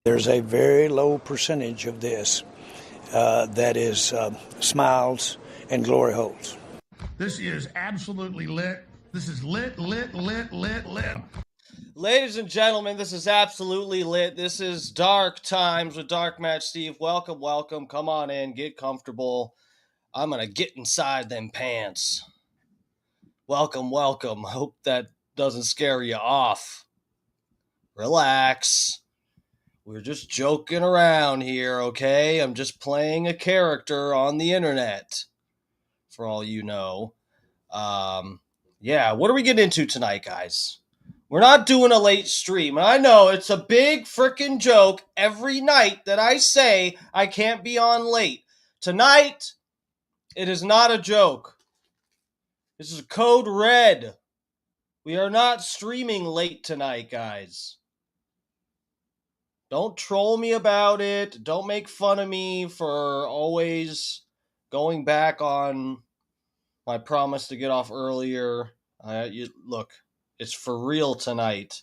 There's a very low percentage of this that is smiles and glory holes. This is absolutely lit. This is lit, lit, lit, lit, lit. Ladies and gentlemen, this is absolutely lit. This is Dark Times with Dark Match Steve. Welcome, welcome. Come on in, get comfortable. I'm going to get inside them pants. Welcome, welcome. Hope that doesn't scare you off. Relax. We're just joking around here, okay? I'm just playing a character on the internet, for all you know. Yeah, what are we getting into tonight, guys? We're not doing a late stream. And I know it's a big freaking joke every night that I say I can't be on late. Tonight, it is not a joke. This is code red. We are not streaming late tonight, guys. Don't troll me about it. Don't make fun of me for always going back on my promise to get off earlier. Look, it's for real tonight.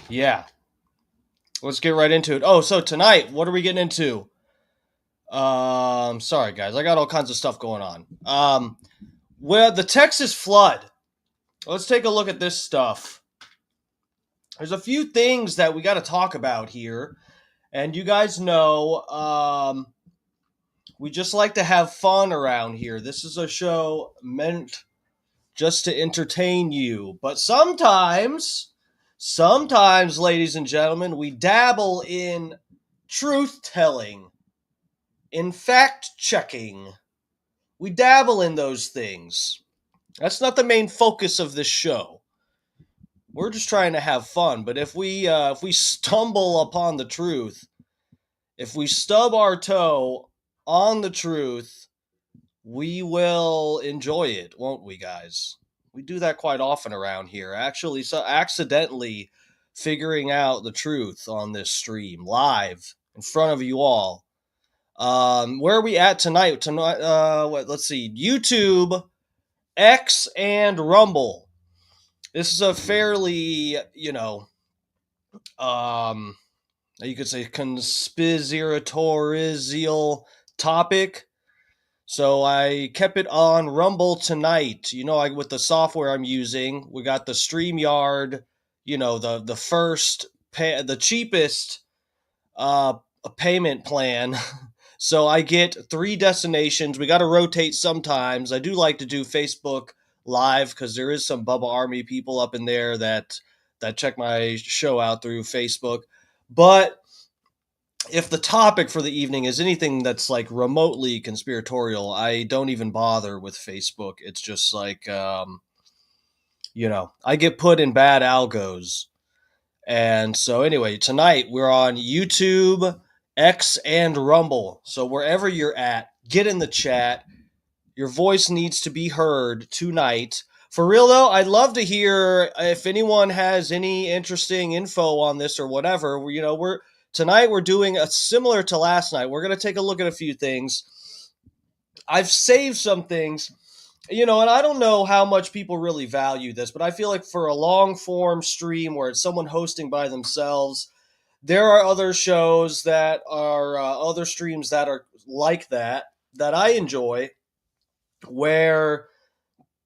Yeah. Let's get right into it. Oh, so tonight, what are we getting into? Sorry guys, I got all kinds of stuff going on. Well, the Texas flood. Let's take a look at this stuff. There's a few things that we got to talk about here, and you guys know, we just like to have fun around here. This is a show meant just to entertain you, but sometimes, ladies and gentlemen, we dabble in truth-telling, in fact-checking. We dabble in those things. That's not the main focus of this show. We're just trying to have fun. But if we stumble upon the truth, if we stub our toe on the truth, we will enjoy it, won't we, guys? We do that quite often around here. Actually, so accidentally figuring out the truth on this stream live in front of you all. Where are we at tonight? Let's see. YouTube, X, and Rumble. This is a fairly, you could say conspiratorial topic. So I kept it on Rumble tonight. With the software I'm using, we got the StreamYard, the cheapest uh payment plan. So I get 3 destinations. We got to rotate sometimes. I do like to do Facebook Live because there is some Bubba Army people up in there that check my show out through Facebook. But if the topic for the evening is anything that's like remotely conspiratorial, I don't even bother with Facebook. It's just like, I get put in bad algos. And so, anyway, tonight we're on YouTube, X, and Rumble. So, wherever you're at, get in the chat. Your voice needs to be heard tonight. For real, though, I'd love to hear if anyone has any interesting info on this or whatever. Tonight we're doing a similar to last night. We're going to take a look at a few things. I've saved some things, and I don't know how much people really value this, but I feel like for a long form stream where it's someone hosting by themselves, there are other shows that are other streams that are like that I enjoy, where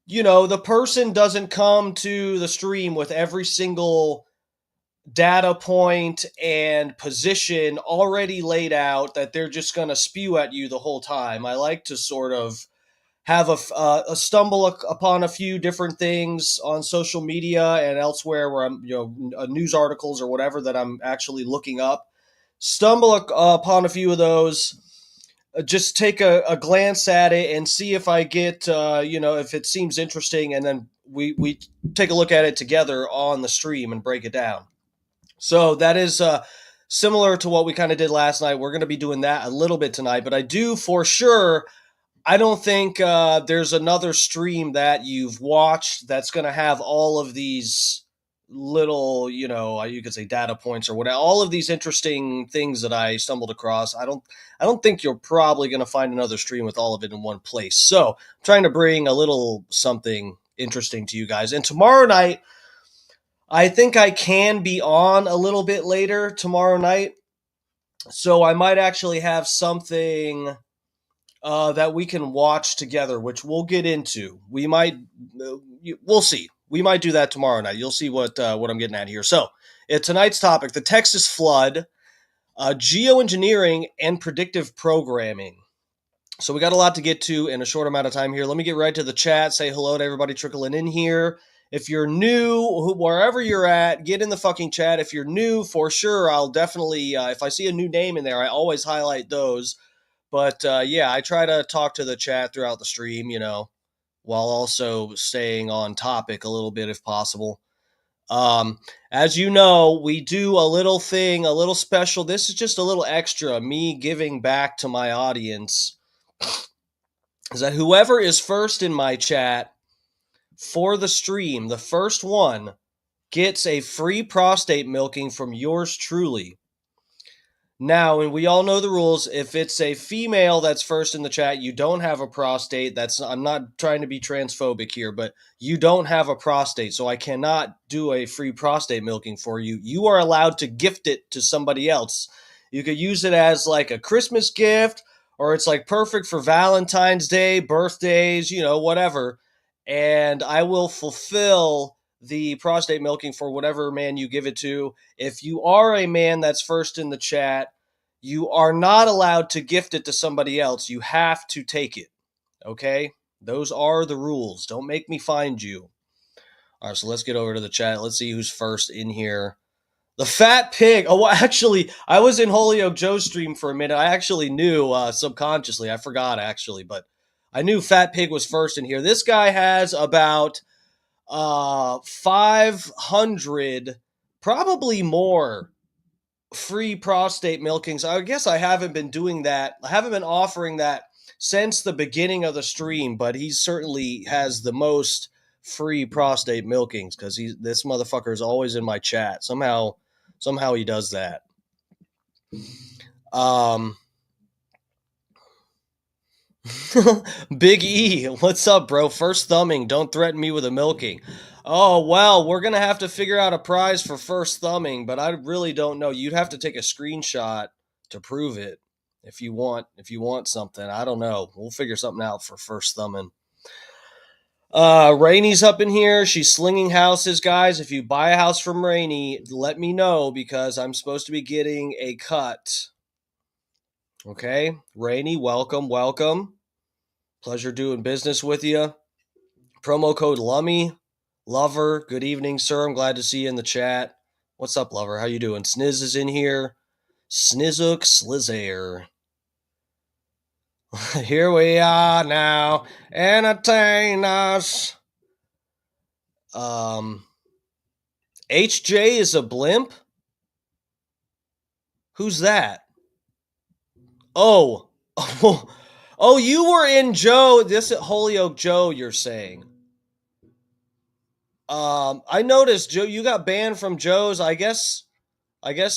the person doesn't come to the stream with every single data point and position already laid out that they're just going to spew at you the whole time. I like to sort of have a stumble upon a few different things on social media and elsewhere where I'm, news articles or whatever that I'm actually looking up. Stumble upon a few of those, just take a glance at it and see if I get, if it seems interesting, and then we take a look at it together on the stream and break it down. So that is similar to what we kind of did last night. We're going to be doing that a little bit tonight, but I do for sure. I don't think there's another stream that you've watched that's going to have all of these little, you could say data points or whatever, all of these interesting things that I stumbled across. I don't think you're probably going to find another stream with all of it in one place. So I'm trying to bring a little something interesting to you guys. And tomorrow night, I think I can be on a little bit later tomorrow night. So I might actually have something that we can watch together, which we'll get into. We'll see. We might do that tomorrow night. You'll see what I'm getting at here. So, tonight's topic: the Texas flood, geoengineering, and predictive programming. So we got a lot to get to in a short amount of time here. Let me get right to the chat. Say hello to everybody trickling in here. If you're new, wherever you're at, get in the fucking chat. If you're new, for sure, I'll definitely, if I see a new name in there, I always highlight those. But yeah, I try to talk to the chat throughout the stream, while also staying on topic a little bit if possible. As you know, we do a little thing, a little special. This is just a little extra, me giving back to my audience. Is that whoever is first in my chat for the stream, the first one, gets a free prostate milking from yours truly. Now, and we all know the rules. If it's a female that's first in the chat, you don't have a prostate. I'm not trying to be transphobic here, but you don't have a prostate, so I cannot do a free prostate milking for you. You are allowed to gift it to somebody else. You could use it as like a Christmas gift, or it's like perfect for Valentine's Day, birthdays, whatever. And I will fulfill the prostate milking for whatever man you give it to. If you are a man that's first in the chat, you are not allowed to gift it to somebody else. You have to take it. Okay? Those are the rules. Don't make me find you. All right, so let's get over to the chat. Let's see who's first in here. The Fat Pig. Oh, well, actually, I was in Holyoke Joe's stream for a minute. I actually knew subconsciously. I forgot, actually, but I knew Fat Pig was first in here. This guy has about 500, probably more, free prostate milkings. I guess I haven't been doing that. I haven't been offering that since the beginning of the stream, but he certainly has the most free prostate milkings because this motherfucker is always in my chat. Somehow he does that. Big E, what's up, bro? First thumbing. Don't threaten me with a milking. Oh, well, we're going to have to figure out a prize for first thumbing, but I really don't know. You'd have to take a screenshot to prove it if you want something. I don't know. We'll figure something out for first thumbing. Rainy's up in here. She's slinging houses, guys. If you buy a house from Rainy, let me know because I'm supposed to be getting a cut. Okay? Rainy, welcome. Pleasure doing business with you. Promo code Lummy. Lover, good evening, sir. I'm glad to see you in the chat. What's up, Lover? How you doing? Sniz is in here. Snizook Slizair. Here we are now. Entertain us. HJ is a blimp? Who's that? Oh. Oh, you were in Joe. This Holyoke Joe, you're saying. I noticed, Joe, you got banned from Joe's. I guess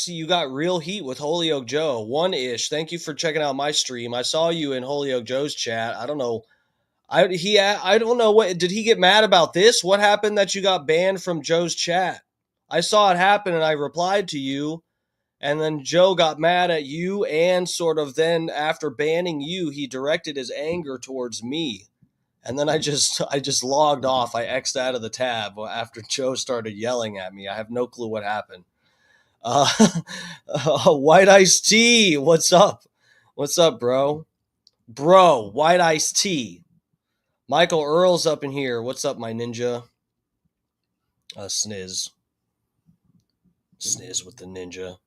you got real heat with Holyoke Joe. One-ish. Thank you for checking out my stream. I saw you in Holyoke Joe's chat. I don't know. I don't know what did he get mad about this? What happened that you got banned from Joe's chat? I saw it happen and I replied to you, and then Joe got mad at you, and sort of then after banning you, he directed his anger towards me. And then I just logged off. I X'd out of the tab after Joe started yelling at me. I have no clue what happened. White Iced Tea, what's up? What's up, bro? Bro, White Iced Tea. Michael Earl's up in here. What's up, my ninja? Sniz. Sniz with the ninja.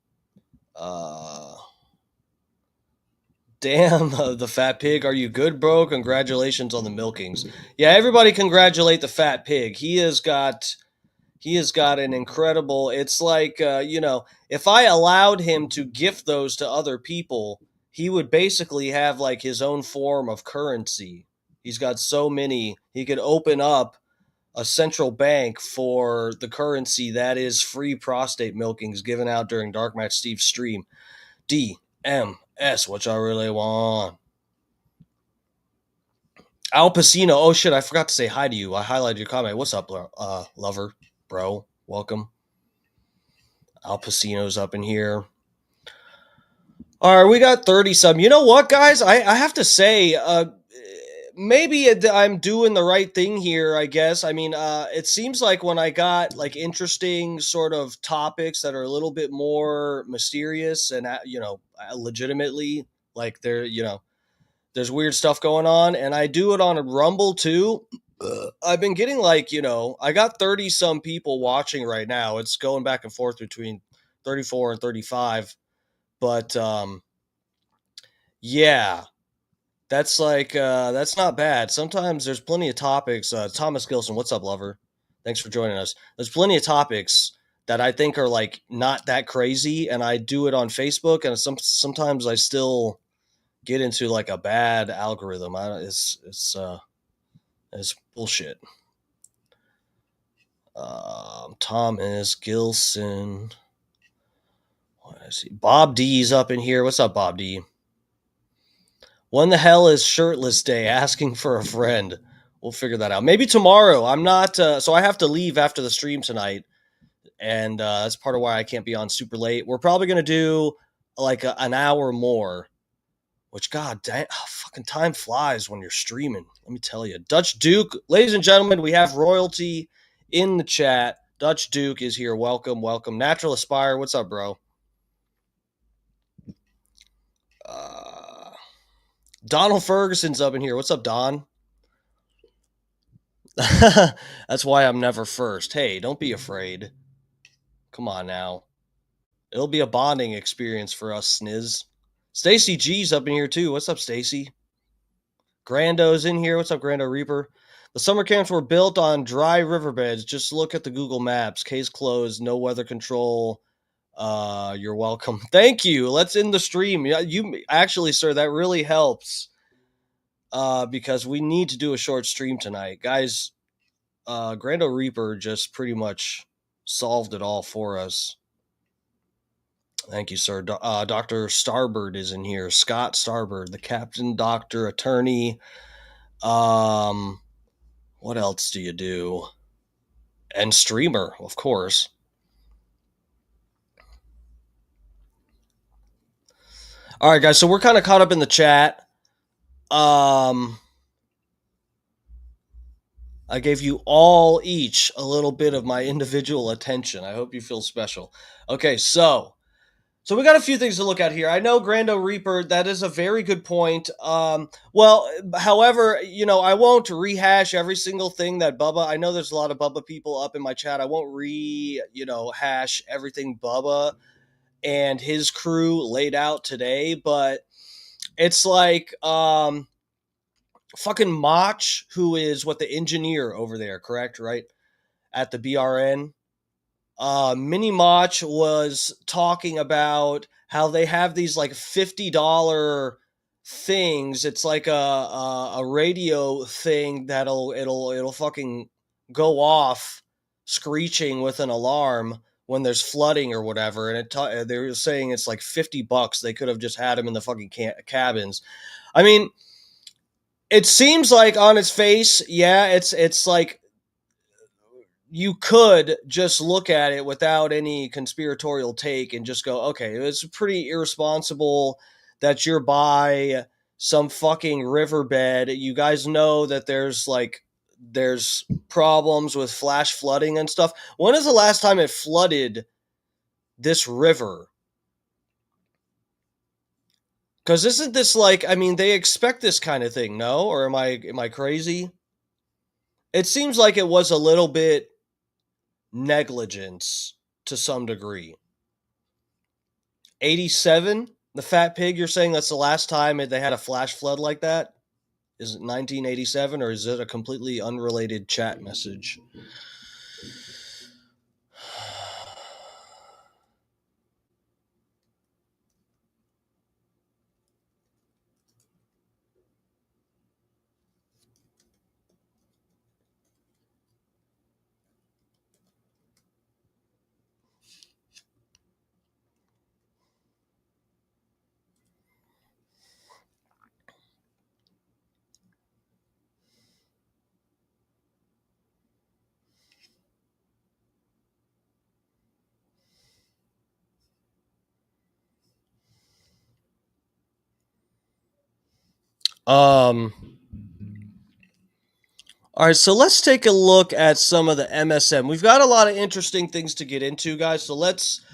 Damn, the fat pig. Are you good, bro? Congratulations on the milkings. Yeah, everybody congratulate the fat pig. He has got an incredible. It's like if I allowed him to gift those to other people, he would basically have like his own form of currency. He's got so many. He could open up a central bank for the currency that is free prostate milkings given out during Dark Match Steve's stream. DMS, what y'all really want? Al Pacino. Oh shit, I forgot to say hi to you. I highlighted your comment. What's up, lover, bro? Welcome. Al Pacino's up in here. All right, we got 30 some. You know what, guys? I have to say, maybe I'm doing the right thing here, I guess. I mean, it seems like when I got like interesting sort of topics that are a little bit more mysterious and, legitimately like there's weird stuff going on, and I do it on a Rumble too. I've been getting like, I got 30 some people watching right now. It's going back and forth between 34 and 35. But yeah, that's like that's not bad. Sometimes there's plenty of topics. Thomas Gilson, what's up, lover? Thanks for joining us. There's plenty of topics that I think are like not that crazy, and I do it on Facebook, and sometimes I still get into like a bad algorithm. It's bullshit. Thomas Gilson. What is he? Bob D's up in here. What's up, Bob D? When the hell is Shirtless Day? Asking for a friend. We'll figure that out. Maybe tomorrow. I'm not. So I have to leave after the stream tonight, and that's part of why I can't be on super late. We're probably gonna do like an hour more. Which, god damn, fucking time flies when you're streaming. Let me tell you. Dutch Duke, ladies and gentlemen, we have royalty in the chat. Dutch Duke is here. Welcome. Natural Aspire, what's up, bro? Donald Ferguson's up in here. What's up, Don? That's why I'm never first. Hey, don't be afraid. Come on now. It'll be a bonding experience for us, Sniz. Stacy G's up in here too. What's up, Stacy? Grando's in here. What's up, Grando Reaper? The summer camps were built on dry riverbeds. Just look at the Google Maps. Case closed. No weather control. You're welcome. Thank you. Let's end the stream. Yeah, you actually, sir, that really helps. Because we need to do a short stream tonight, guys. Grando Reaper just pretty much solved it all for us. Thank you, sir. Dr. Starbird is in here. Scott Starbird, the captain, doctor, attorney. What else do you do? And streamer, of course. All right, guys. So we're kind of caught up in the chat. I gave you all each a little bit of my individual attention. I hope you feel special. Okay, so we got a few things to look at here. I know Grando Reaper, that is a very good point. Well, however, I won't rehash every single thing that Bubba. I know there's a lot of Bubba people up in my chat. I won't hash everything Bubba and his crew laid out today, but it's like fucking Mach, who is the engineer over there, correct? Right? At the BRN. Mini Mach was talking about how they have these like $50 things. It's like a radio thing it'll fucking go off screeching with an alarm when there's flooding or whatever. And they were saying it's like $50. They could have just had them in the fucking cabins. I mean, it seems like on its face, yeah, it's like you could just look at it without any conspiratorial take and just go, okay, it's pretty irresponsible that you're by some fucking riverbed. You guys know that there's problems with flash flooding and stuff. When is the last time it flooded this river? Because isn't this they expect this kind of thing, no? Or am I crazy? It seems like it was a little bit negligence to some degree. 87, the Fat Pig, you're saying that's the last time they had a flash flood like that? Is it 1987, or is it a completely unrelated chat message? All right, so let's take a look at some of the MSM. We've got a lot of interesting things to get into, guys. So let's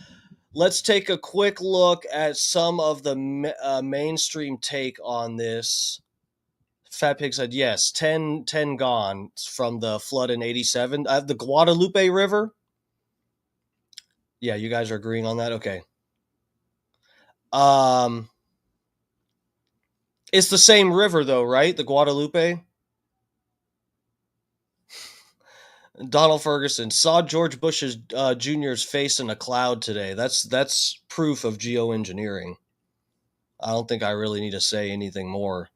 take a quick look at some of the mainstream take on this. Fat Pig said yes, 10 gone from the flood in 87. The Guadalupe River. Yeah, you guys are agreeing on that. Okay. It's the same river though, right? The Guadalupe. Donald Ferguson saw George Bush's Jr.'s face in a cloud today. That's proof of geoengineering. I don't think I really need to say anything more.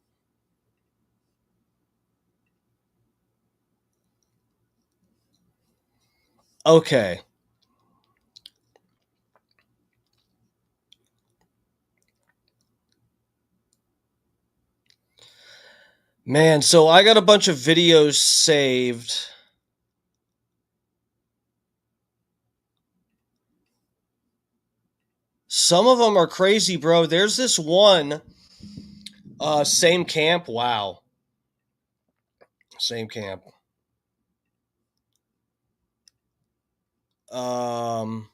Okay. Man, so I got a bunch of videos saved. Some of them are crazy, bro. There's this one, same camp. Wow. Same camp. God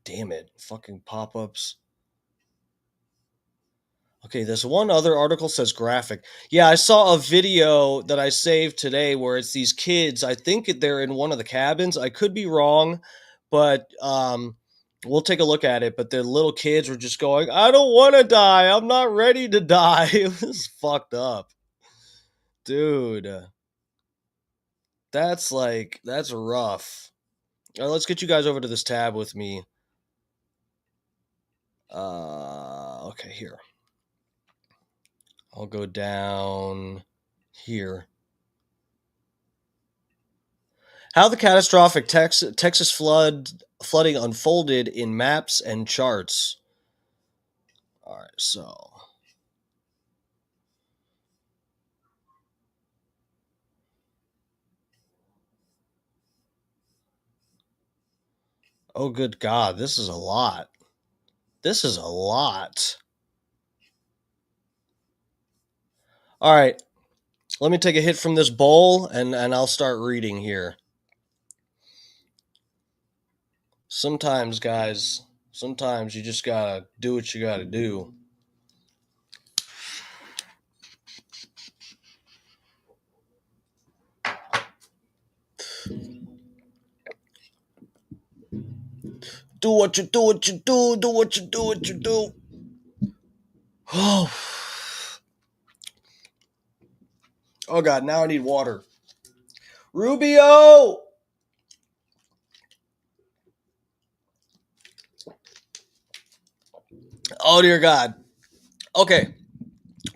damn it. Fucking pop-ups. Okay, this one other article says graphic. Yeah, I saw a video that I saved today where it's these kids. I think they're in one of the cabins. I could be wrong, but we'll take a look at it. But the little kids were just going, I don't want to die. I'm not ready to die. It was fucked up. Dude. That's rough. All right, let's get you guys over to this tab with me. Okay, here. I'll go down here. How the catastrophic Texas flooding unfolded in maps and charts. All right, so oh good God, this is a lot. This is a lot. All right, let me take a hit from this bowl and I'll start reading here. Sometimes, guys, sometimes you just gotta do what you gotta do. Do what you do, what you do, do what you do, what you do. Oh, oh God, now I need water. Rubio! Oh dear God. Okay.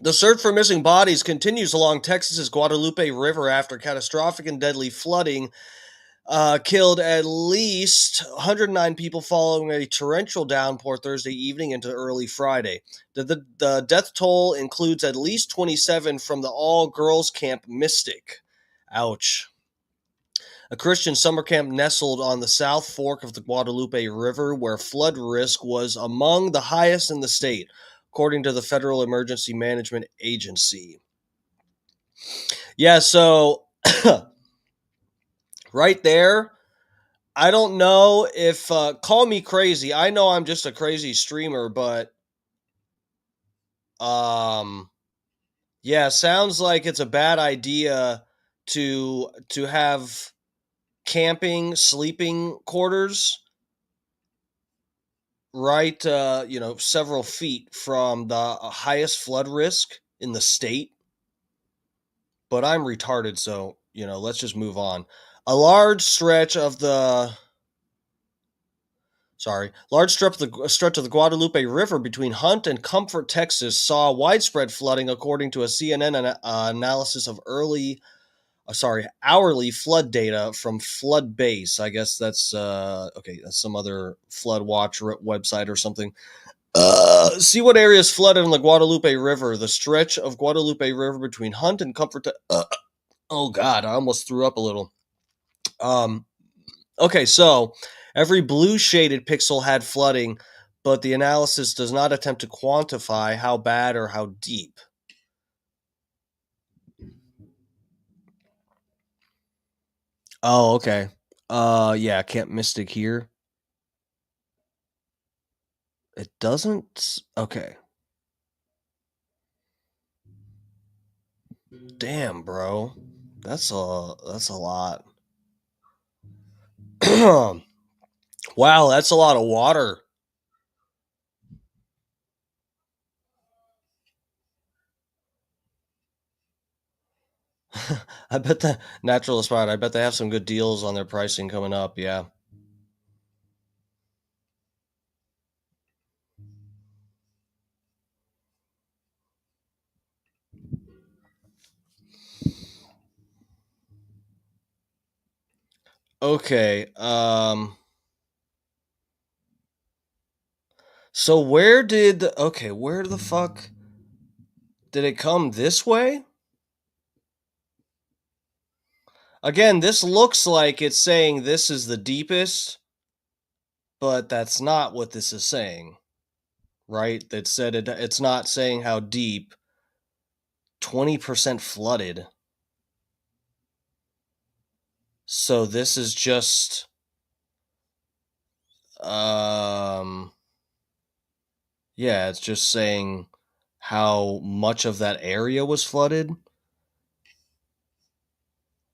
The search for missing bodies continues along Texas's Guadalupe River after catastrophic and deadly flooding killed at least 109 people following a torrential downpour Thursday evening into early Friday. The death toll includes at least 27 from the all-girls camp Mystic. Ouch. A Christian summer camp nestled on the south fork of the Guadalupe River, where flood risk was among the highest in the state, according to the Federal Emergency Management Agency. Yeah, so right there, I don't know if call me crazy. I know I'm just a crazy streamer, but yeah, sounds like it's a bad idea to have camping, sleeping quarters right several feet from the highest flood risk in the state. But I'm retarded, so let's just move on. A large stretch of the stretch of the Guadalupe River between Hunt and Comfort, Texas, saw widespread flooding, according to a CNN analysis of hourly flood data from Flood Base. I guess that's okay. That's some other flood watch website or something. See what areas flooded on the Guadalupe River. The stretch of Guadalupe River between Hunt and Comfort. Oh God, I almost threw up a little. Okay, so every blue shaded pixel had flooding, but the analysis does not attempt to quantify how bad or how deep. Oh, okay. Yeah, Camp Mystic here. It doesn't. Okay. Damn, bro. That's a lot. Wow, that's a lot of water. I bet the Natural Aspired, I bet they have some good deals on their pricing coming up, yeah. Okay, so where the fuck did it come this way? Again, this looks like it's saying this is the deepest, but that's not what this is saying, right? That said it's not saying how deep. 20% flooded. So this is just yeah, it's just saying how much of that area was flooded.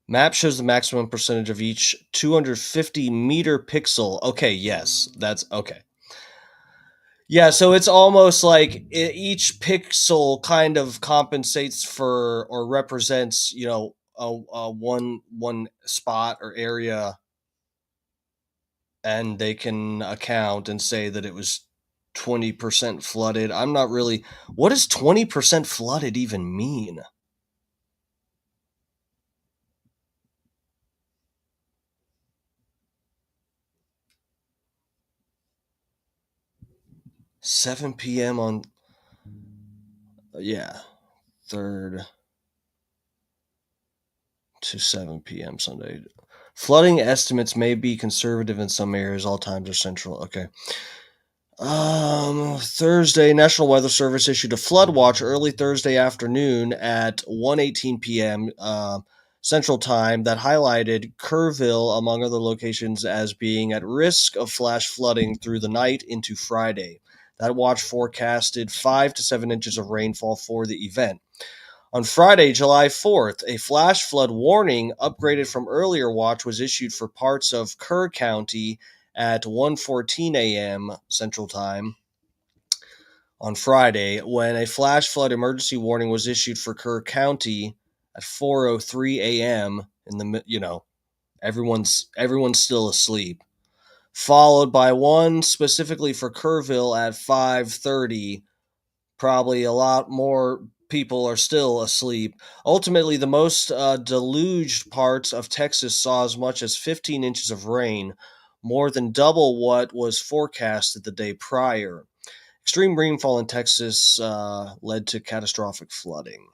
Map shows the maximum percentage of each 250 meter pixel. Okay, yes, that's okay. Yeah, so it's almost like each pixel kind of compensates for or represents, a one spot or area, and they can account and say that it was 20% flooded. I'm not really. What does 20% flooded even mean? 7 p.m. on, 3rd to 7 p.m. Sunday. Flooding estimates may be conservative in some areas. All times are central. Okay. Thursday, National Weather Service issued a flood watch early Thursday afternoon at 1:18 p.m. Central Time that highlighted Kerrville, among other locations, as being at risk of flash flooding through the night into Friday. That watch forecasted 5 to 7 inches of rainfall for the event. On Friday, July 4th, a flash flood warning upgraded from earlier watch was issued for parts of Kerr County at 1:14 a.m. Central Time on Friday, when a flash flood emergency warning was issued for Kerr County at 4:03 a.m. in the everyone's still asleep, followed by one specifically for Kerrville at 5:30. Probably a lot more people are still asleep. Ultimately, the most deluged parts of Texas saw as much as 15 inches of rain, more than double what was forecasted the day prior. Extreme rainfall in Texas led to catastrophic flooding.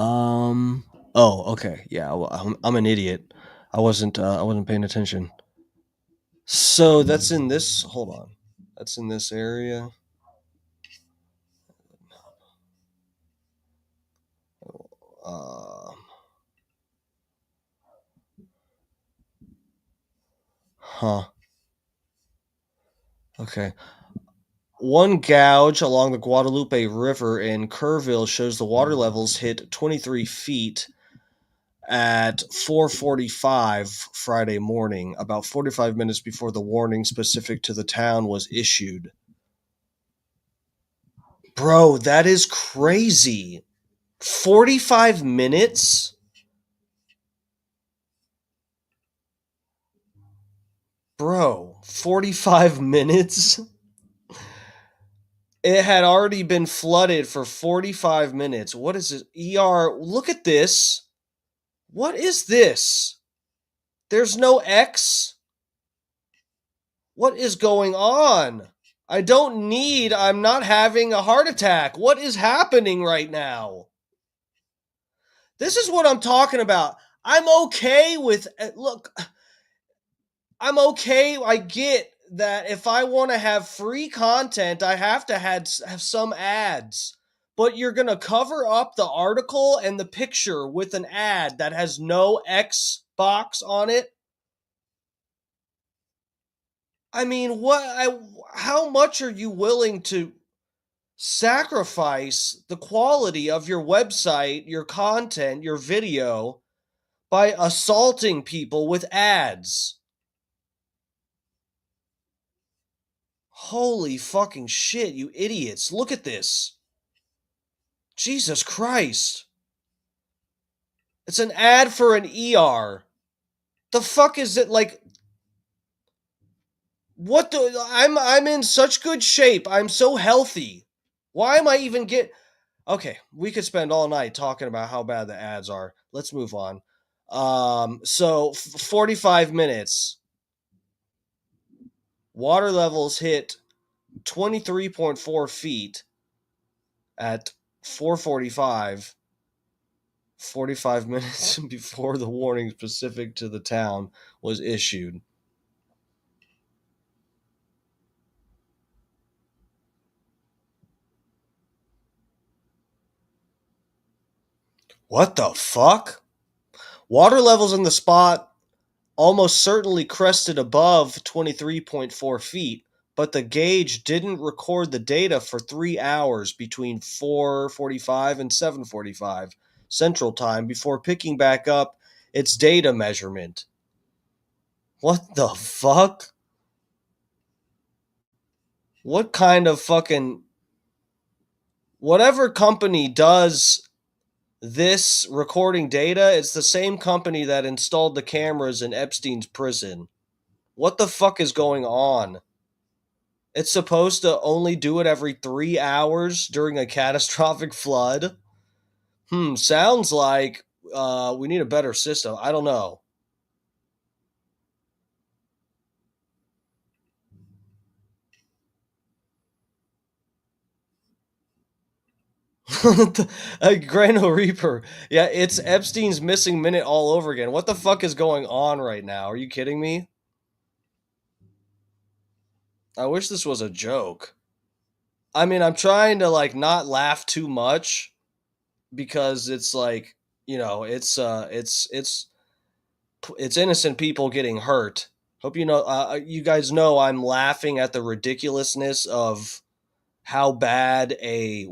Oh, okay. Yeah, well, I'm an idiot. I wasn't paying attention. So that's in this. Hold on. That's in this area. Uh, huh. Okay. One gouge along the Guadalupe River in Kerrville shows the water levels hit 23 feet at 4:45 Friday morning, about 45 minutes before the warning specific to the town was issued. Bro, that is crazy. 45 minutes? Bro, 45 minutes? It had already been flooded for 45 minutes. What is it? Look at this. What is this? There's no X. What is going on? I'm not having a heart attack. What is happening right now? This is what I'm talking about. I'm okay with, look, I'm okay. I get that if I want to have free content, I have to have some ads. But you're going to cover up the article and the picture with an ad that has no X box on it? I mean, how much are you willing to sacrifice the quality of your website, your content, your video by assaulting people with ads? Holy fucking shit, you idiots. Look at this. Jesus Christ. It's an ad for an ER. The fuck is it like? I'm in such good shape. I'm so healthy. Why am I even Okay, we could spend all night talking about how bad the ads are. Let's move on. 45 minutes. Water levels hit 23.4 feet at 4:45. 45 minutes before the warning specific to the town was issued. What the fuck? Water levels in the spot almost certainly crested above 23.4 feet, but the gauge didn't record the data for 3 hours between 4:45 and 7:45 Central Time before picking back up its data measurement. What the fuck? What kind of fucking... Whatever company does this recording data, it's the same company that installed the cameras in Epstein's prison. What the fuck is going on? It's supposed to only do it every 3 hours during a catastrophic flood? Sounds like we need a better system. I don't know. Grano Reaper. Yeah, it's Epstein's missing minute all over again. What the fuck is going on right now? Are you kidding me? I wish this was a joke. I mean, I'm trying to like not laugh too much because it's like, it's innocent people getting hurt. Hope you guys know I'm laughing at the ridiculousness of how bad a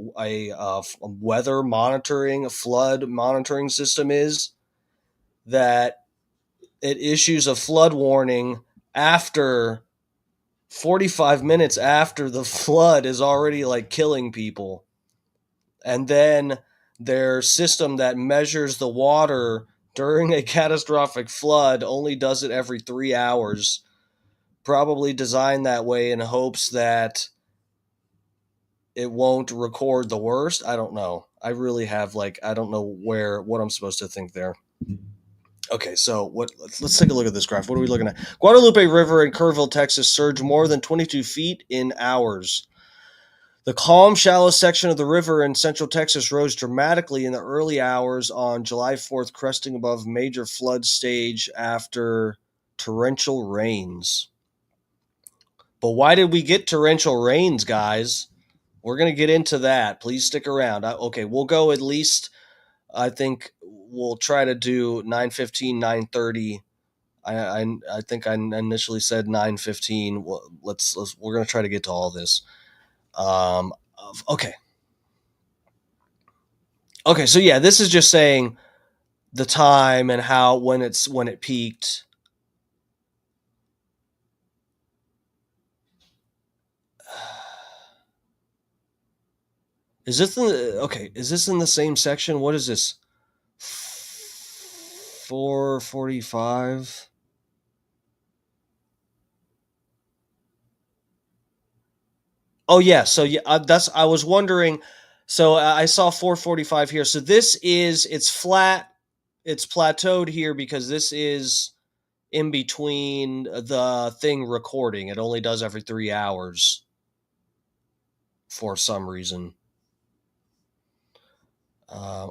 weather monitoring, a flood monitoring system is, that it issues a flood warning after 45 minutes after the flood is already like killing people. And then their system that measures the water during a catastrophic flood only does it every 3 hours. Probably designed that way in hopes that it won't record the worst. I don't know. I really have I don't know what I'm supposed to think there. Okay, so let's take a look at this graph. What are we looking at? Guadalupe River in Kerrville, Texas surged more than 22 feet in hours. The calm, shallow section of the river in central Texas rose dramatically in the early hours on July 4th, cresting above major flood stage after torrential rains. But why did we get torrential rains, guys? We're going to get into that. Please stick around. Okay, we'll go at least, I think we'll try to do 9:15, 9:30. I think I initially said 9:15. Well, we're going to try to get to all this. Okay. Okay, so yeah, this is just saying the time and how when it peaked. Is this in the same section? What is this? 445. Oh yeah, so yeah, I was wondering. So I saw 445 here. So it's flat, it's plateaued here because this is in between the thing recording. It only does every 3 hours for some reason.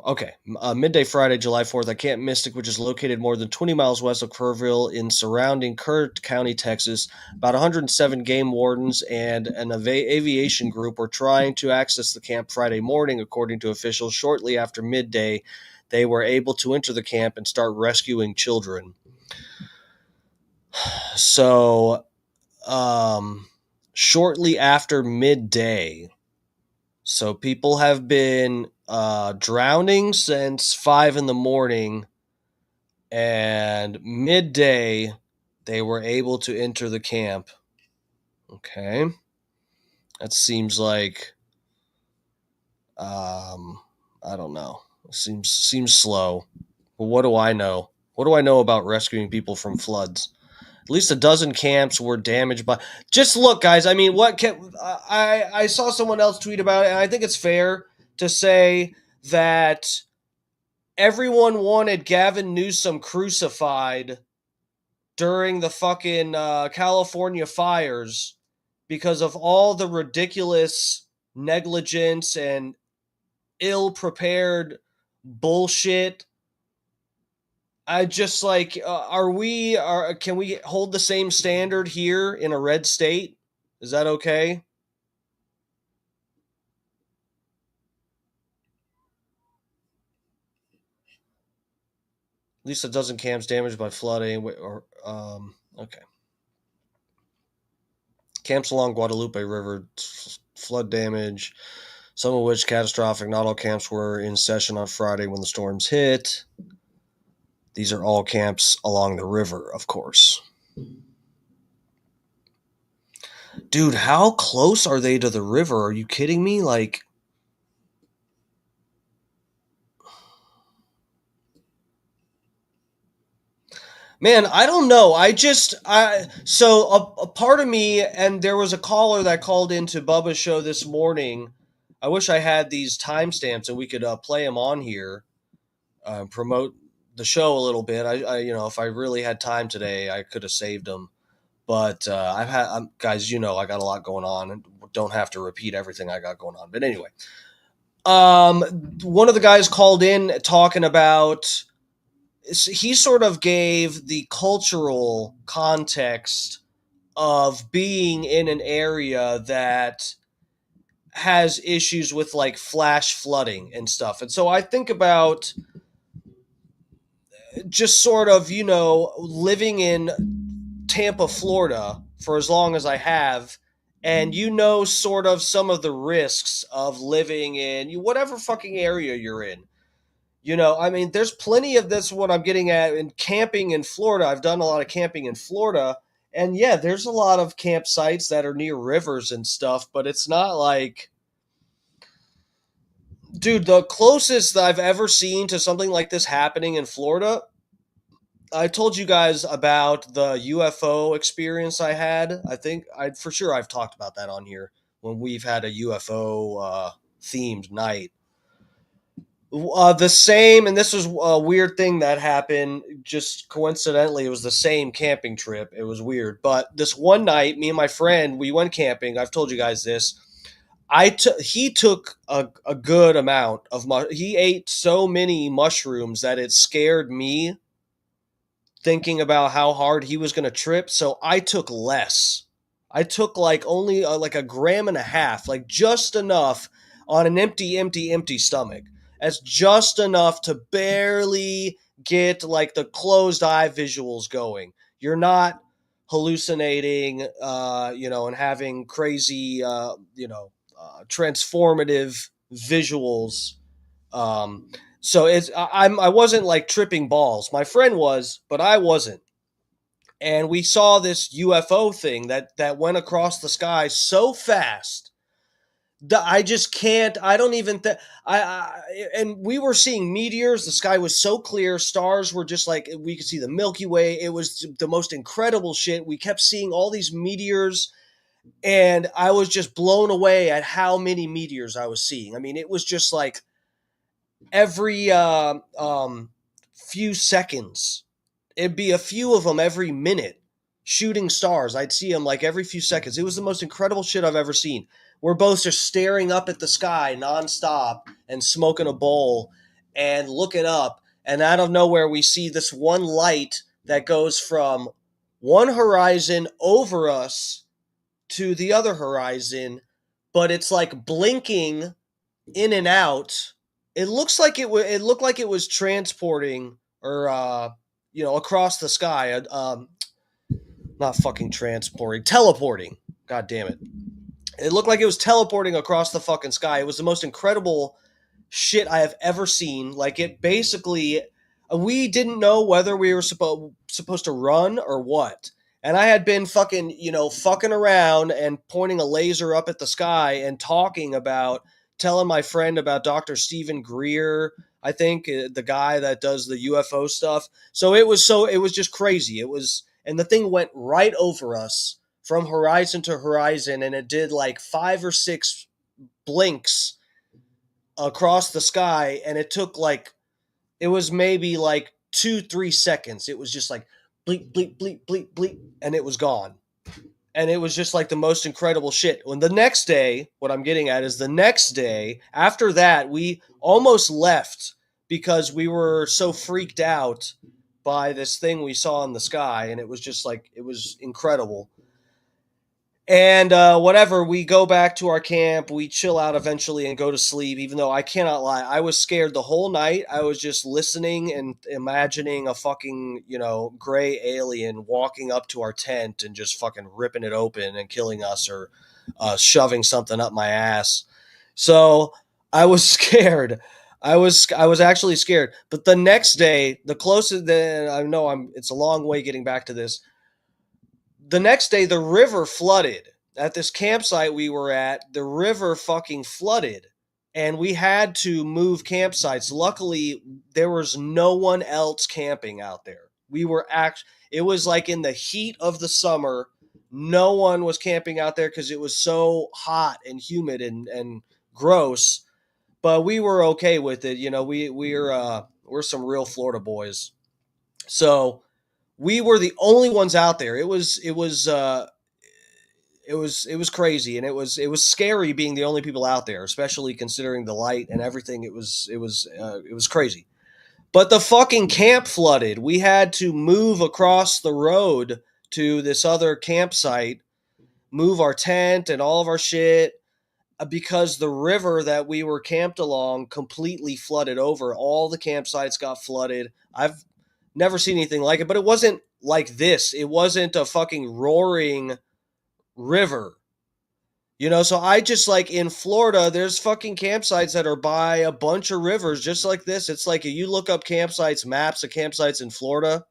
Okay. Midday Friday, July 4th, at Camp Mystic, which is located more than 20 miles west of Kerrville in surrounding Kerr County, Texas. About 107 game wardens and an aviation group were trying to access the camp Friday morning, according to officials. Shortly after midday, they were able to enter the camp and start rescuing children. So, shortly after midday, so people have been drowning since 5 a.m, and midday they were able to enter the camp. Okay, that seems like I don't know. Seems slow. But what do I know? What do I know about rescuing people from floods? At least a dozen camps were damaged by. Just look, guys. I mean, I saw someone else tweet about it, and I think it's fair to say that everyone wanted Gavin Newsom crucified during the fucking California fires because of all the ridiculous negligence and ill-prepared bullshit. I just can we hold the same standard here in a red state? Is that okay? At least a dozen camps damaged by flooding okay. Camps along Guadalupe River, flood damage, some of which catastrophic. Not all camps were in session on Friday when the storms hit. These are all camps along the river, of course. Dude, how close are they to the river? Are you kidding me? Man, I don't know. So a part of me, and there was a caller that called into Bubba's show this morning. I wish I had these timestamps and we could play them on here, promote the show a little bit. If I really had time today, I could have saved them. But guys, I got a lot going on and don't have to repeat everything I got going on. But anyway, One of the guys called in talking about, he sort of gave the cultural context of being in an area that has issues with like flash flooding and stuff. And so I think about just sort of, living in Tampa, Florida for as long as I have, and sort of some of the risks of living in whatever fucking area you're in. I mean, there's plenty of this, what I'm getting at, in camping in Florida. I've done a lot of camping in Florida, and yeah, there's a lot of campsites that are near rivers and stuff, but it's not like, dude, the closest that I've ever seen to something like this happening in Florida, I told you guys about the UFO experience I had. I think for sure I've talked about that on here when we've had a UFO themed night. The same, and this was a weird thing that happened. Just coincidentally, it was the same camping trip. It was weird, but this one night, me and my friend, we went camping. I've told you guys this. He took a good amount of he ate so many mushrooms that it scared me thinking about how hard he was going to trip. So I took less. I took like only like a gram and a half, like just enough on an empty stomach. As just enough to barely get like the closed eye visuals going. You're not hallucinating, and having crazy, transformative visuals. Um, so I wasn't like tripping balls. My friend was, but I wasn't. And we saw this UFO thing that went across the sky so fast that I just can't. I don't even think And we were seeing meteors. The sky was so clear. Stars were just like, we could see the Milky Way. It was the most incredible shit. We kept seeing all these meteors, and I was just blown away at how many meteors I was seeing. I mean, it was just like every few seconds. It'd be a few of them every minute, shooting stars. I'd see them like every few seconds. It was the most incredible shit I've ever seen. We're both just staring up at the sky nonstop and smoking a bowl and looking up. And out of nowhere, we see this one light that goes from one horizon over us to the other horizon, but it's like blinking in and out. It looks like it looked like it was transporting or across the sky. Not fucking transporting, teleporting. God damn it! It looked like it was teleporting across the fucking sky. It was the most incredible shit I have ever seen. Like, it basically, we didn't know whether we were supposed to run or what. And I had been fucking around and pointing a laser up at the sky and telling my friend about Dr. Stephen Greer, I think, the guy that does the UFO stuff. It was just crazy. And the thing went right over us from horizon to horizon, and it did like 5 or 6 blinks across the sky, and it was maybe like 2-3 seconds. It was just like bleep bleep bleep bleep bleep, and it was gone. And it was just like the most incredible shit. When the next day, what I'm getting at is the next day after that, we almost left because we were so freaked out by this thing we saw in the sky, and it was just like, it was incredible. And whatever, we go back to our camp, we chill out eventually and go to sleep, even though I cannot lie, I was scared the whole night. I was just listening and imagining a fucking, gray alien walking up to our tent and just fucking ripping it open and killing us, or shoving something up my ass. So I was scared. I was actually scared. But the next day, the closest, I know it's a long way getting back to this. The next day, the river flooded. At this campsite we were at, the river fucking flooded, and we had to move campsites. Luckily, there was no one else camping out there. It was like in the heat of the summer. No one was camping out there because it was so hot and humid and gross. But we were okay with it. We're some real Florida boys. So we were the only ones out there. It was it was crazy, and it was scary being the only people out there, especially considering the light and everything. It was crazy. But the fucking camp flooded. We had to move across the road to this other campsite, move our tent and all of our shit because the river that we were camped along completely flooded over. All the campsites got flooded. I've never seen anything like it, but it wasn't like this. It wasn't a fucking roaring river. So I just like in Florida, there's fucking campsites that are by a bunch of rivers just like this. It's like if you look up campsites, maps of campsites in Florida,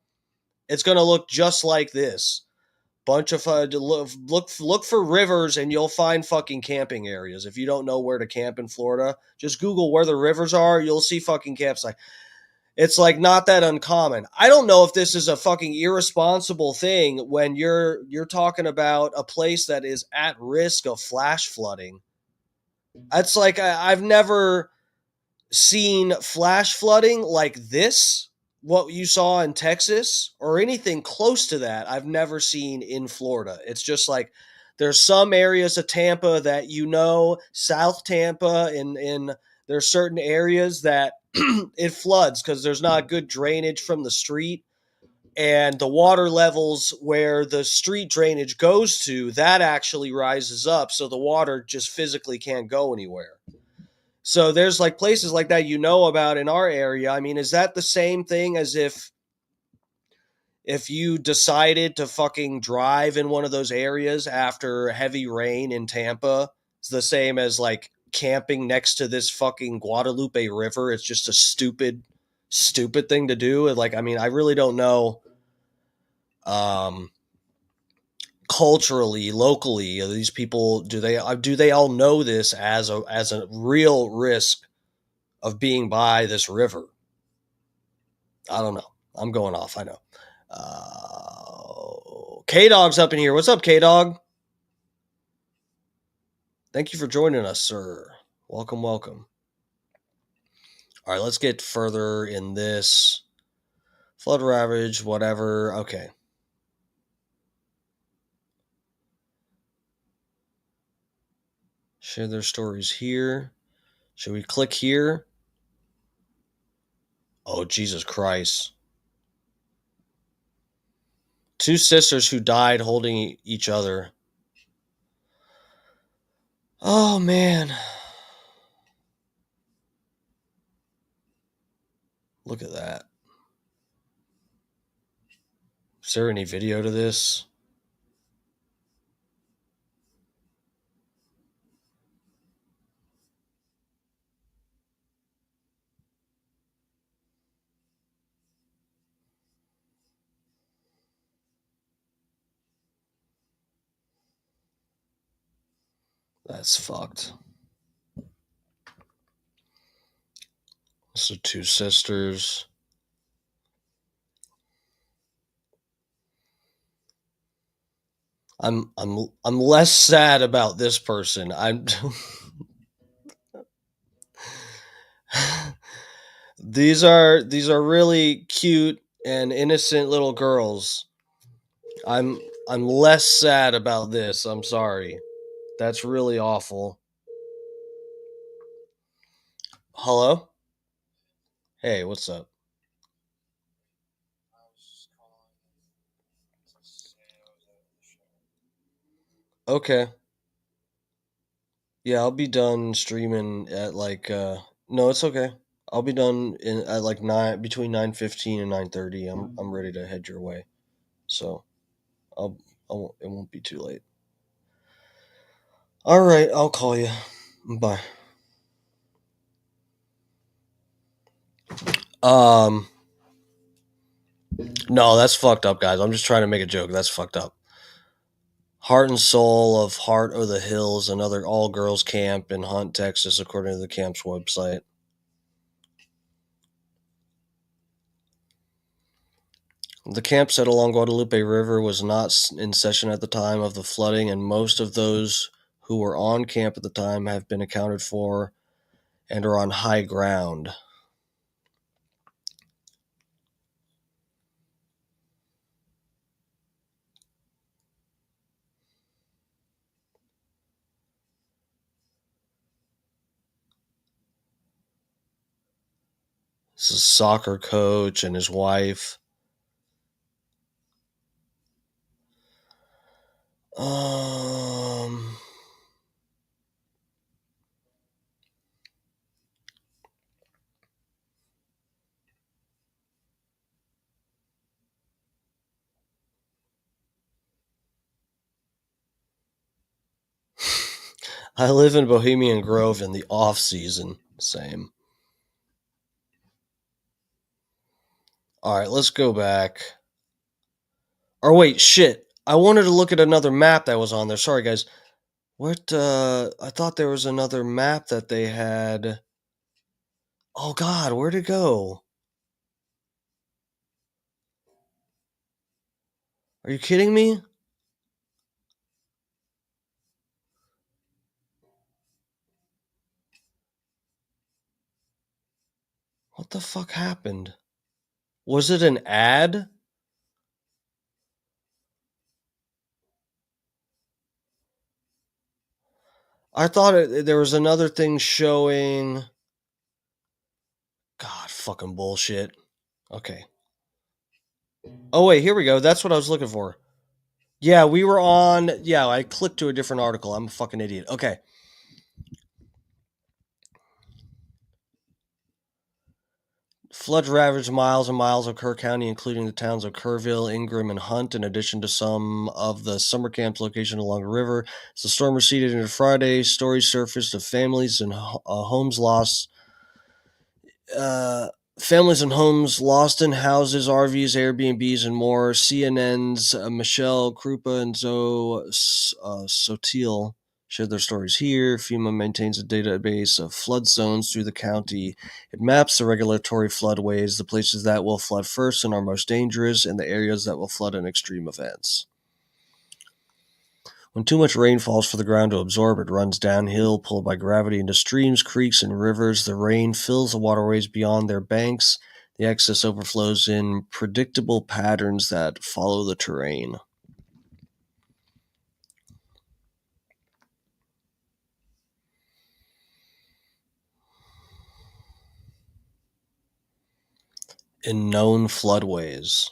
it's going to look just like this. Bunch of look for rivers and you'll find fucking camping areas. If you don't know where to camp in Florida, just Google where the rivers are. You'll see fucking campsites. It's like not that uncommon. I don't know if this is a fucking irresponsible thing when you're talking about a place that is at risk of flash flooding. It's like I've never seen flash flooding like this, what you saw in Texas, or anything close to that. I've never seen in Florida. It's just like there's some areas of Tampa that South Tampa, in there's certain areas that it floods because there's not good drainage from the street, and the water levels where the street drainage goes to, that actually rises up, so the water just physically can't go anywhere. So there's like places like that about in our area. I mean, is that the same thing as if you decided to fucking drive in one of those areas after heavy rain in Tampa? It's the same as like camping next to this fucking Guadalupe River. It's just a stupid thing to do. Like, I mean, I really don't know culturally, locally, these people, do they all know this as a real risk of being by this river? I don't know. I'm going off. I know. K Dog's up in here. What's up, K Dog? Thank you for joining us, sir. Welcome, welcome. All right, let's get further in this. Flood ravage, whatever. Okay. Share their stories here. Should we click here? Oh, Jesus Christ. 2 sisters who died holding each other. Oh, man. Look at that. Is there any video to this? That's fucked. So 2 sisters. I'm less sad about this person. These are really cute and innocent little girls. I'm less sad about this. I'm sorry. That's really awful. Hello? Hey, what's up? Okay. Yeah, I'll be done streaming at like no, it's okay. I'll be done at like between 9:15 and 9:30. I'm ready to head your way. So, it won't be too late. All right, I'll call you. Bye. No, that's fucked up, guys. I'm just trying to make a joke. That's fucked up. Heart and Soul of Heart of the Hills, another all-girls camp in Hunt, Texas, according to the camp's website. The campsite along Guadalupe River was not in session at the time of the flooding, and most of those who were on camp at the time have been accounted for and are on high ground. This is a soccer coach and his wife. Um, I live in Bohemian Grove in the off season. Same. All right, let's go back. Or wait, shit. I wanted to look at another map that was on there. Sorry, guys. What? I thought there was another map that they had. Oh God, where'd it go? Are you kidding me? What the fuck happened? Was it an ad? I thought there was another thing showing. God, fucking bullshit. Okay. Oh, wait, here we go. That's what I was looking for. Yeah, we were on. Yeah, I clicked to a different article. I'm a fucking idiot. Okay. Floods ravaged miles and miles of Kerr County, including the towns of Kerrville, Ingram, and Hunt, in addition to some of the summer camps located along the river. As the storm receded into Friday, stories surfaced of uh, families and homes lost in houses, RVs, Airbnbs, and more. CNN's Michelle Krupa and Zoe Sotil shared their stories here. FEMA maintains a database of flood zones through the county. It maps the regulatory floodways, the places that will flood first and are most dangerous, and the areas that will flood in extreme events. When too much rain falls for the ground to absorb, it runs downhill, pulled by gravity into streams, creeks, and rivers. The rain fills the waterways beyond their banks. The excess overflows in predictable patterns that follow the terrain. In known floodways.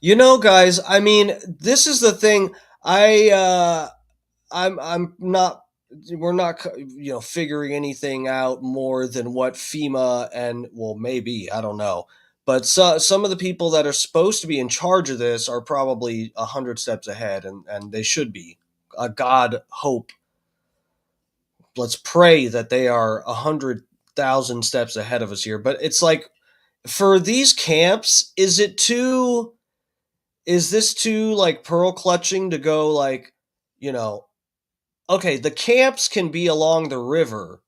You know, guys, I mean, this is the thing. I'm not, we're not, figuring anything out more than what FEMA and, well, maybe, I don't know. But some of the people that are supposed to be in charge of this are probably 100 steps ahead, and they should be. God hope. Let's pray that they are 100,000 steps ahead of us here. But it's like, for these camps, is this too like pearl clutching to go like, you know, okay, the camps can be along the river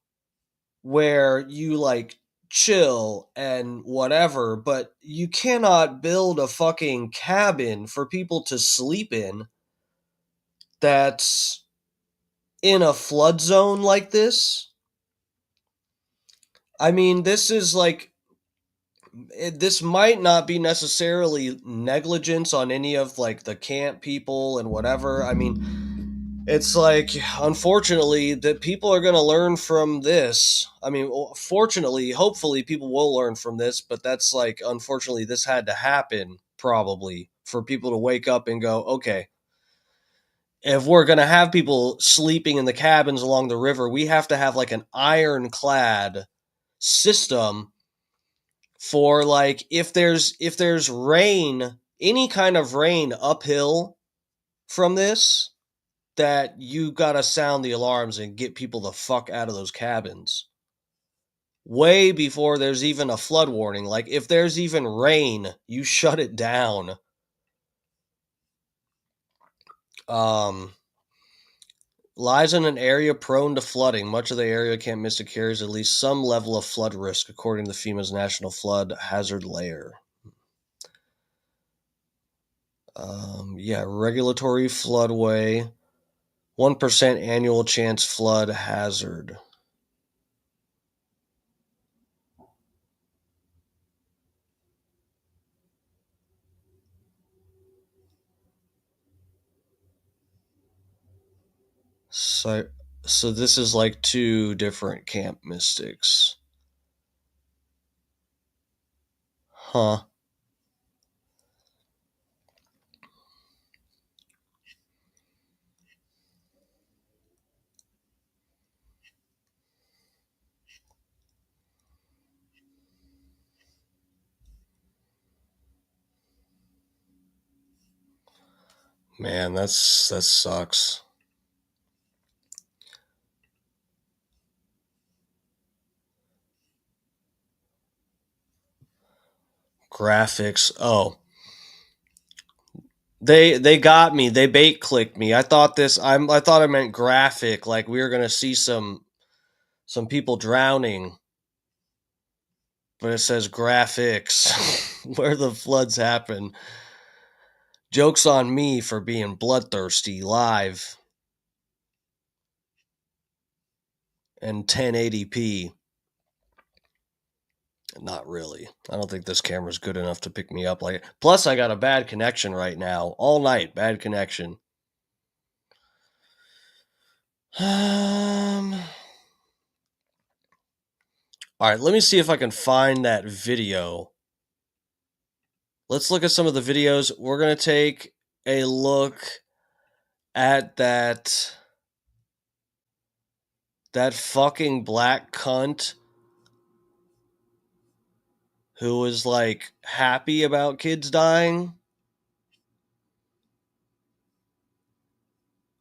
where you like chill and whatever, but you cannot build a fucking cabin for people to sleep in that's in a flood zone like this. I mean, this is like, this might not be necessarily negligence on any of like the camp people and whatever. I mean, it's like, unfortunately, that people are going to learn from this. I mean, fortunately, hopefully people will learn from this, but that's like, unfortunately, this had to happen probably for people to wake up and go, okay, if we're going to have people sleeping in the cabins along the river, we have to have like an ironclad system for like, if there's rain, any kind of rain uphill from this, that you gotta sound the alarms and get people the fuck out of those cabins way before there's even a flood warning. Like, if there's even rain, you shut it down. um Lies in an area prone to flooding. Much of the area, Camp Mystic, carries at least some level of flood risk, according to FEMA's National Flood Hazard Layer. Yeah, regulatory floodway, 1% annual chance flood hazard. So this is like two different Camp Mystics. Huh. Man, that sucks. Graphics. Oh. They got me. They bait clicked me. I thought I meant graphic, like we were gonna see some people drowning. But it says graphics where the floods happen. Joke's on me for being bloodthirsty live and 1080p. Not really. I don't think this camera's good enough to pick me up like. Plus, I got a bad connection right now. All night, bad connection. All right, let me see if I can find that video. Let's look at some of the videos. We're going to take a look at that fucking black cunt who was like happy about kids dying.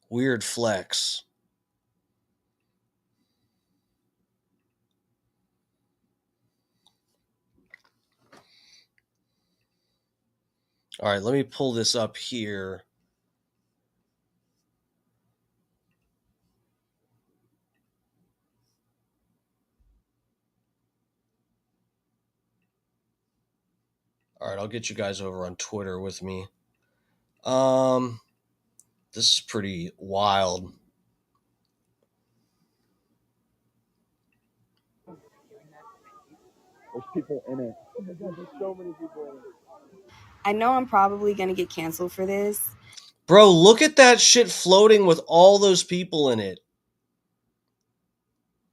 Weird flex. All right, let me pull this up here. All right, I'll get you guys over on Twitter with me. This is pretty wild. There's people in it. Oh my God, there's so many people in it. I know I'm probably going to get canceled for this. Bro, look at that shit floating with all those people in it.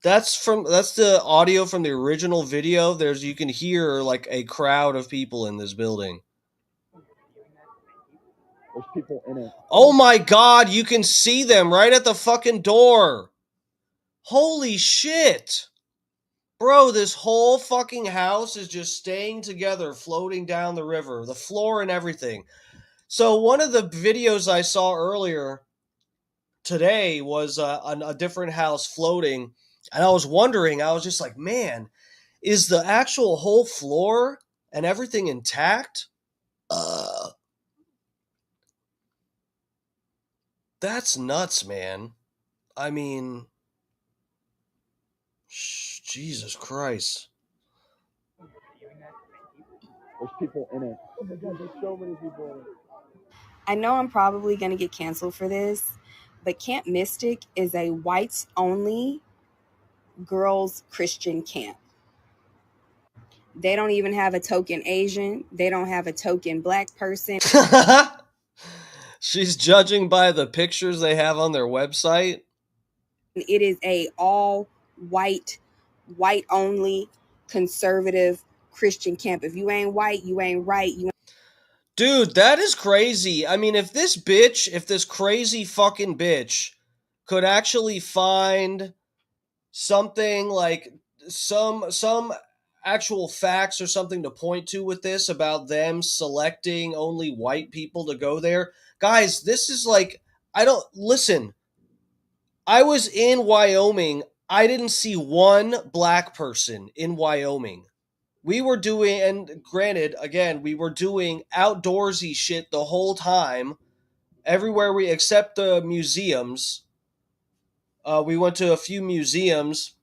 That's the audio from the original video. You can hear like a crowd of people in this building. There's people in it. Oh my God, you can see them right at the fucking door. Holy shit. Bro, this whole fucking house is just staying together, floating down the river, the floor and everything. So one of the videos I saw earlier today was a different house floating, and I was wondering, I was just like, man, is the actual whole floor and everything intact? That's nuts, man. I mean, Jesus Christ. There's people in it. Oh my God, there's so many people in it. I know I'm probably going to get canceled for this, but Camp Mystic is a whites only girls Christian camp. They don't even have a token Asian. They don't have a token black person. She's judging by the pictures they have on their website. It is a all white only conservative Christian camp. If you ain't white, you ain't right. Dude, that is crazy. I mean, if this crazy fucking bitch could actually find something like some actual facts or something to point to with this about them selecting only white people to go there. Guys, this is like, listen. I was in Wyoming. I didn't see one black person in Wyoming. We were doing, and granted, again, we were doing outdoorsy shit the whole time, everywhere except the museums. We went to a few museums,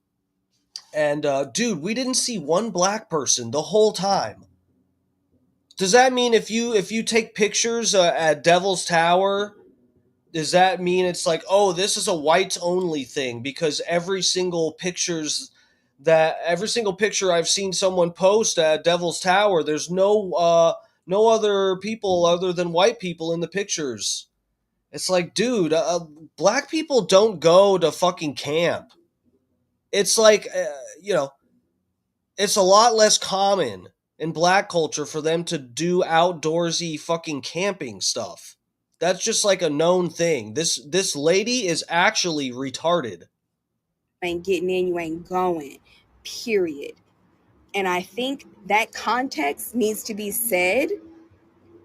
and dude, we didn't see one black person the whole time. Does that mean if you take pictures at Devil's Tower, does that mean it's like, oh, this is a whites only thing? Because every single picture I've seen someone post at Devil's Tower, there's no other people other than white people in the pictures. It's like, dude, black people don't go to fucking camp. It's like, it's a lot less common in black culture for them to do outdoorsy fucking camping stuff. That's just like a known thing. This lady is actually retarded. Ain't getting in, you ain't going. Period. And I think that context needs to be said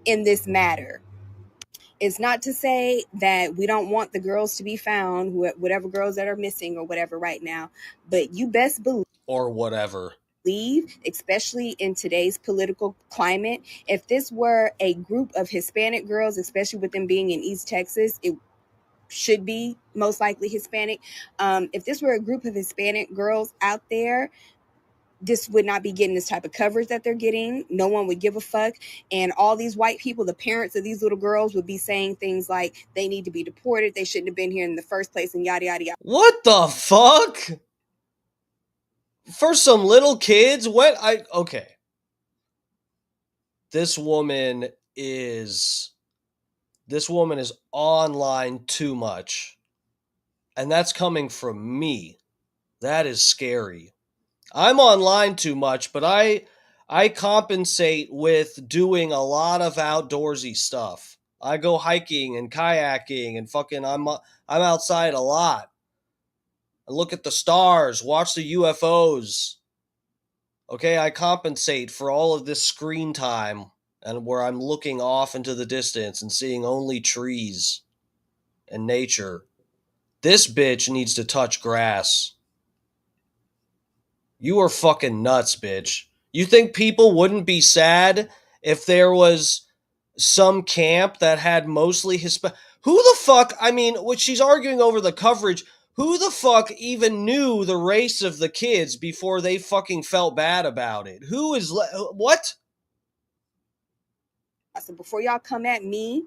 in this matter. It's not to say that we don't want the girls to be found, whatever girls that are missing or whatever right now, but you best Or whatever. believe, especially in today's political climate, if this were a group of Hispanic girls, especially with them being in East Texas, it should be most likely Hispanic. If this were a group of Hispanic girls out there, this would not be getting this type of coverage that they're getting. No one would give a fuck. And all these white people, the parents of these little girls, would be saying things like they need to be deported, they shouldn't have been here in the first place, and yada yada yada. What the fuck? For some little kids? Okay. This woman is online too much. And that's coming from me. That is scary. I'm online too much, but I compensate with doing a lot of outdoorsy stuff. I go hiking and kayaking and fucking I'm outside a lot. I look at the stars, watch the UFOs. Okay, I compensate for all of this screen time and where I'm looking off into the distance and seeing only trees and nature. This bitch needs to touch grass. You are fucking nuts, bitch. You think people wouldn't be sad if there was some camp that had mostly Hispanic? Who the fuck? I mean, what she's arguing over the coverage. Who the fuck even knew the race of the kids before they fucking felt bad about it? What? So before y'all come at me,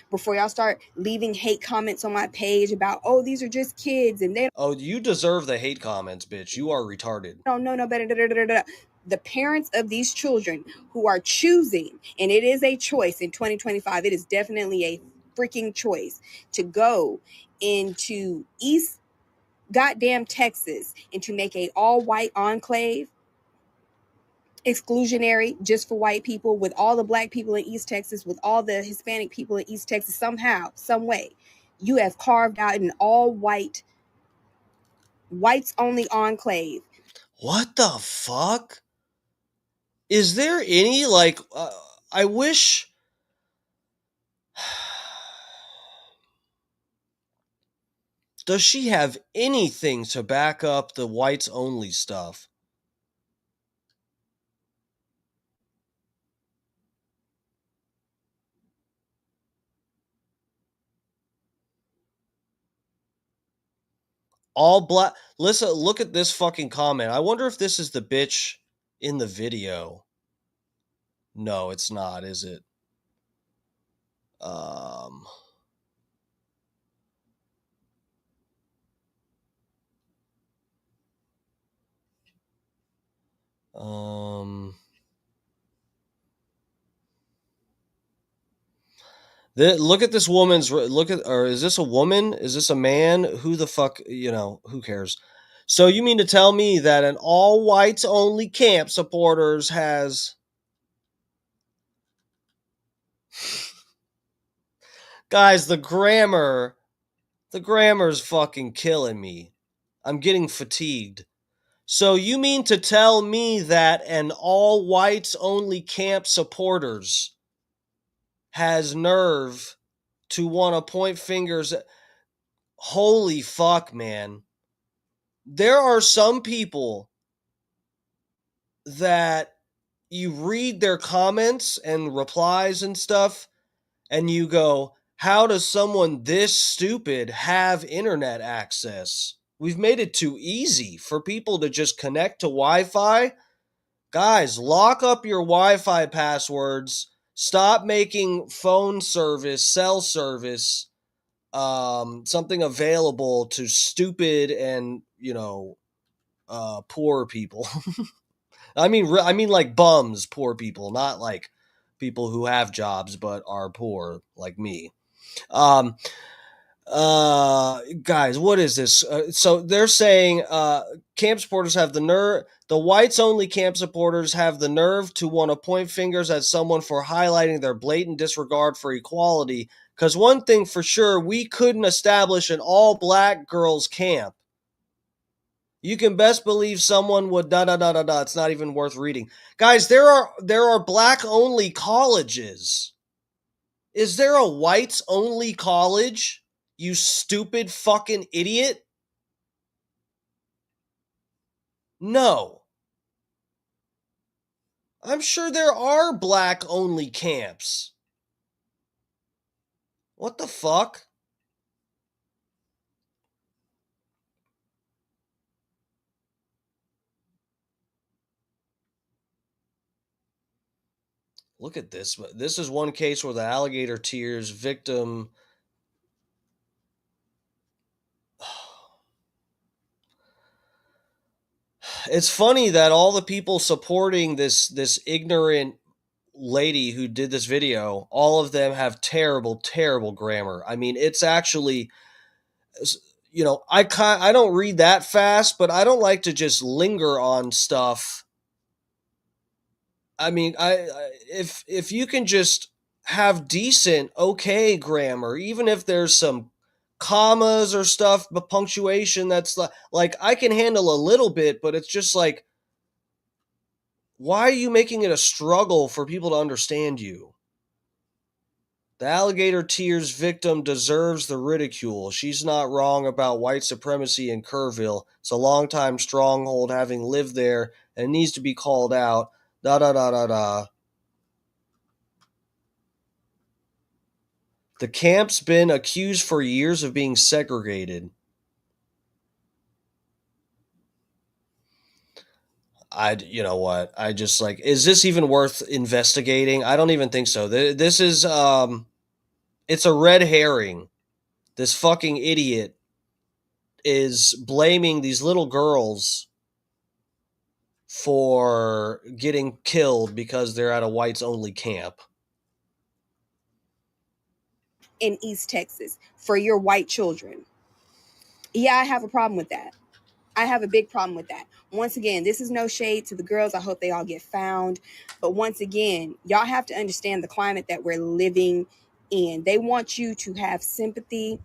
before y'all start leaving hate comments on my page about, oh, these are just kids and they Oh, you deserve the hate comments, bitch. You are retarded. don't know no better. The parents of these children who are choosing, and it is a choice in 2025, it is definitely a freaking choice to go into East goddamn Texas and to make a all-white enclave exclusionary just for white people, with all the black people in East Texas, with all the Hispanic people in East Texas. Somehow, some way, you have carved out an all-white, whites only enclave. What the fuck? Is there any, like, I wish. Does she have anything to back up the whites only stuff? All black. Listen, look at this fucking comment. I wonder if this is the bitch in the video. No, it's not, is it? Um. Look at this woman's. Or is this a woman? Is this a man? Who the fuck? Who cares? So you mean to tell me that an all whites only camp supporters has. Guys, the grammar's fucking killing me. I'm getting fatigued. So you mean to tell me that an all whites only camp supporters has nerve to want to point fingers at. Holy fuck, man. There are some people that you read their comments and replies and stuff, and you go, how does someone this stupid have internet access? We've made it too easy for people to just connect to Wi-Fi. Guys, lock up your Wi-Fi passwords. Stop making phone service, cell service, something available to stupid and, poor people. I mean like bums, poor people, not like people who have jobs but are poor like me. Guys, what is this? So they're saying camp supporters have the nerve. The whites only camp supporters have the nerve to want to point fingers at someone for highlighting their blatant disregard for equality. Because one thing for sure, we couldn't establish an all black girls camp. You can best believe someone would da da da da da. It's not even worth reading. Guys, there are black only colleges. Is there a whites only college? You stupid fucking idiot. No. I'm sure there are black only camps. What the fuck? Look at this. This is one case where the alligator tears victim. It's funny that all the people supporting this ignorant lady who did this video, all of them have terrible grammar. I mean, it's actually, I don't read that fast, but I don't like to just linger on stuff. I mean, if you can just have decent, okay grammar, even if there's some commas or stuff, but punctuation that's like I can handle a little bit, but it's just like, why are you making it a struggle for people to understand you? The alligator tears victim deserves the ridicule. She's not wrong about white supremacy in Kerrville. It's a longtime stronghold, having lived there, and needs to be called out. Da da da da da. The camp's been accused for years of being segregated. You know what? I just like, is this even worth investigating? I don't even think so. This is, it's a red herring. This fucking idiot is blaming these little girls for getting killed because they're at a whites only camp. In East Texas for your white children. Yeah, I have a problem with that. I have a big problem with that. Once again, this is no shade to the girls. I hope they all get found. But once again, y'all have to understand the climate that we're living in. They want you to have sympathy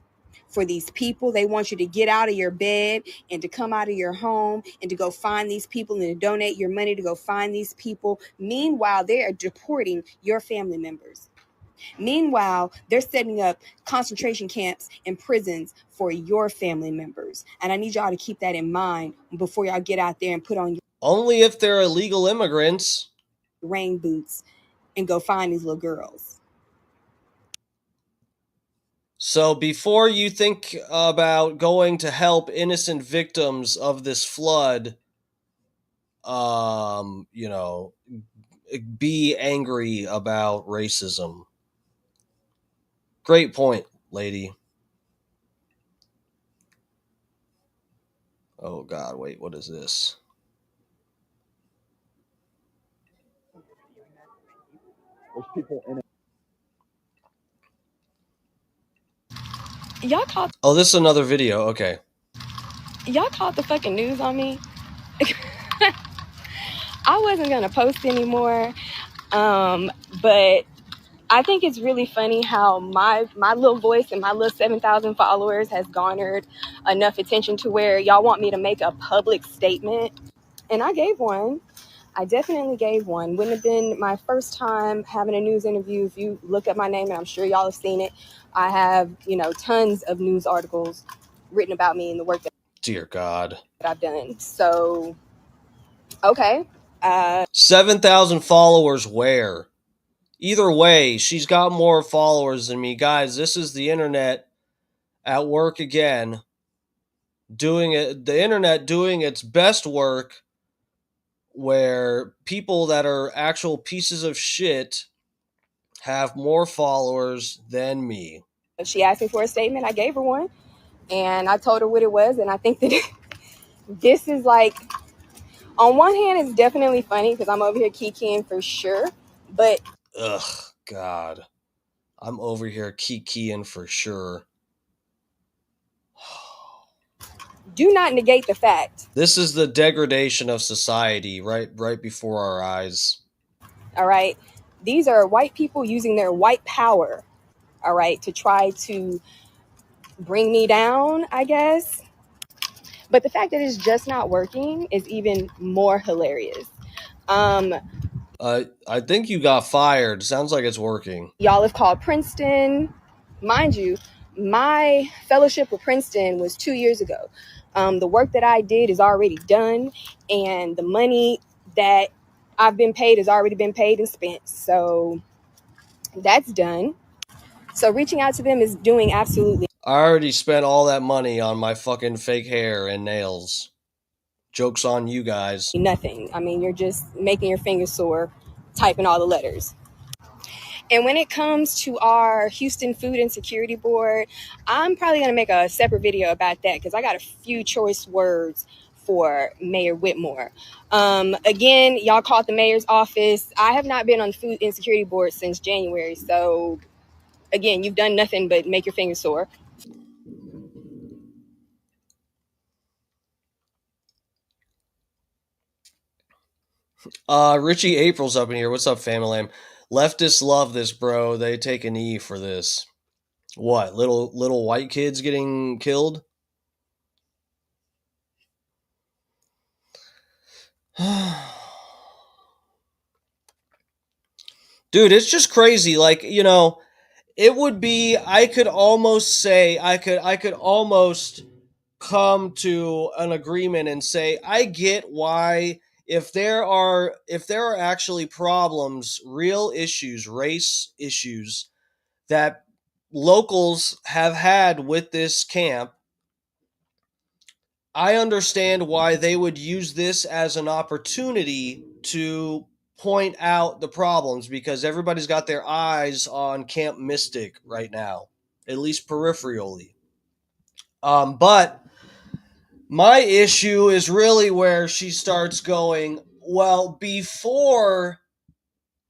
for these people. They want you to get out of your bed and to come out of your home and to go find these people and to donate your money to go find these people. Meanwhile, they are deporting your family members. Meanwhile, they're setting up concentration camps and prisons for your family members. And I need y'all to keep that in mind before y'all get out there and put on your Only if they're illegal immigrants. rain boots and go find these little girls. So before you think about going to help innocent victims of this flood, be angry about racism. Great point, lady. Oh God, wait, what is this? There's people in it. Y'all caught Oh, this is another video. Okay. y'all caught the fucking news on me. I wasn't gonna post anymore, but I think it's really funny how my little voice and my little 7,000 followers has garnered enough attention to where y'all want me to make a public statement, and I gave one. I definitely gave one. Wouldn't have been my first time having a news interview. If you look up my name, and I'm sure y'all have seen it, I have, tons of news articles written about me and the work that Dear God. I've done. So, okay. 7,000 followers where? Either way, she's got more followers than me. Guys, this is the internet at work again. The internet doing its best work, where people that are actual pieces of shit have more followers than me. She asked me for a statement. I gave her one, and I told her what it was. And I think that this is like, on one hand, it's definitely funny because I'm over here kikiing for sure. But ugh, God. I'm over here keying for sure. Do not negate the fact. This is the degradation of society right before our eyes. All right. These are white people using their white power, all right, to try to bring me down, I guess. But the fact that it's just not working is even more hilarious. I think you got fired. Sounds like it's working. Y'all have called Princeton. Mind you, my fellowship with Princeton was 2 years ago. The work that I did is already done, and the money that I've been paid has already been paid and spent. So that's done. So reaching out to them is doing absolutely. I already spent all that money on my fucking fake hair and nails. Joke's on you guys. Nothing. I mean, you're just making your fingers sore typing all the letters. And when it comes to our Houston Food Insecurity Board, I'm probably going to make a separate video about that because I got a few choice words for Mayor Whitmore. Again, y'all called the mayor's office. I have not been on the Food Insecurity Board since January. So, again, you've done nothing but make your fingers sore. Richie April's up in here. What's up, family? Leftists love this, bro. They take a knee for this. What? Little white kids getting killed? Dude, it's just crazy. Like, you know, it would be, I could almost say, I could almost come to an agreement and say, I get why, if there are actually problems, real issues, race issues that locals have had with this camp, I understand why they would use this as an opportunity to point out the problems, because everybody's got their eyes on Camp Mystic right now, at least peripherally. But my issue is really where she starts going, well, before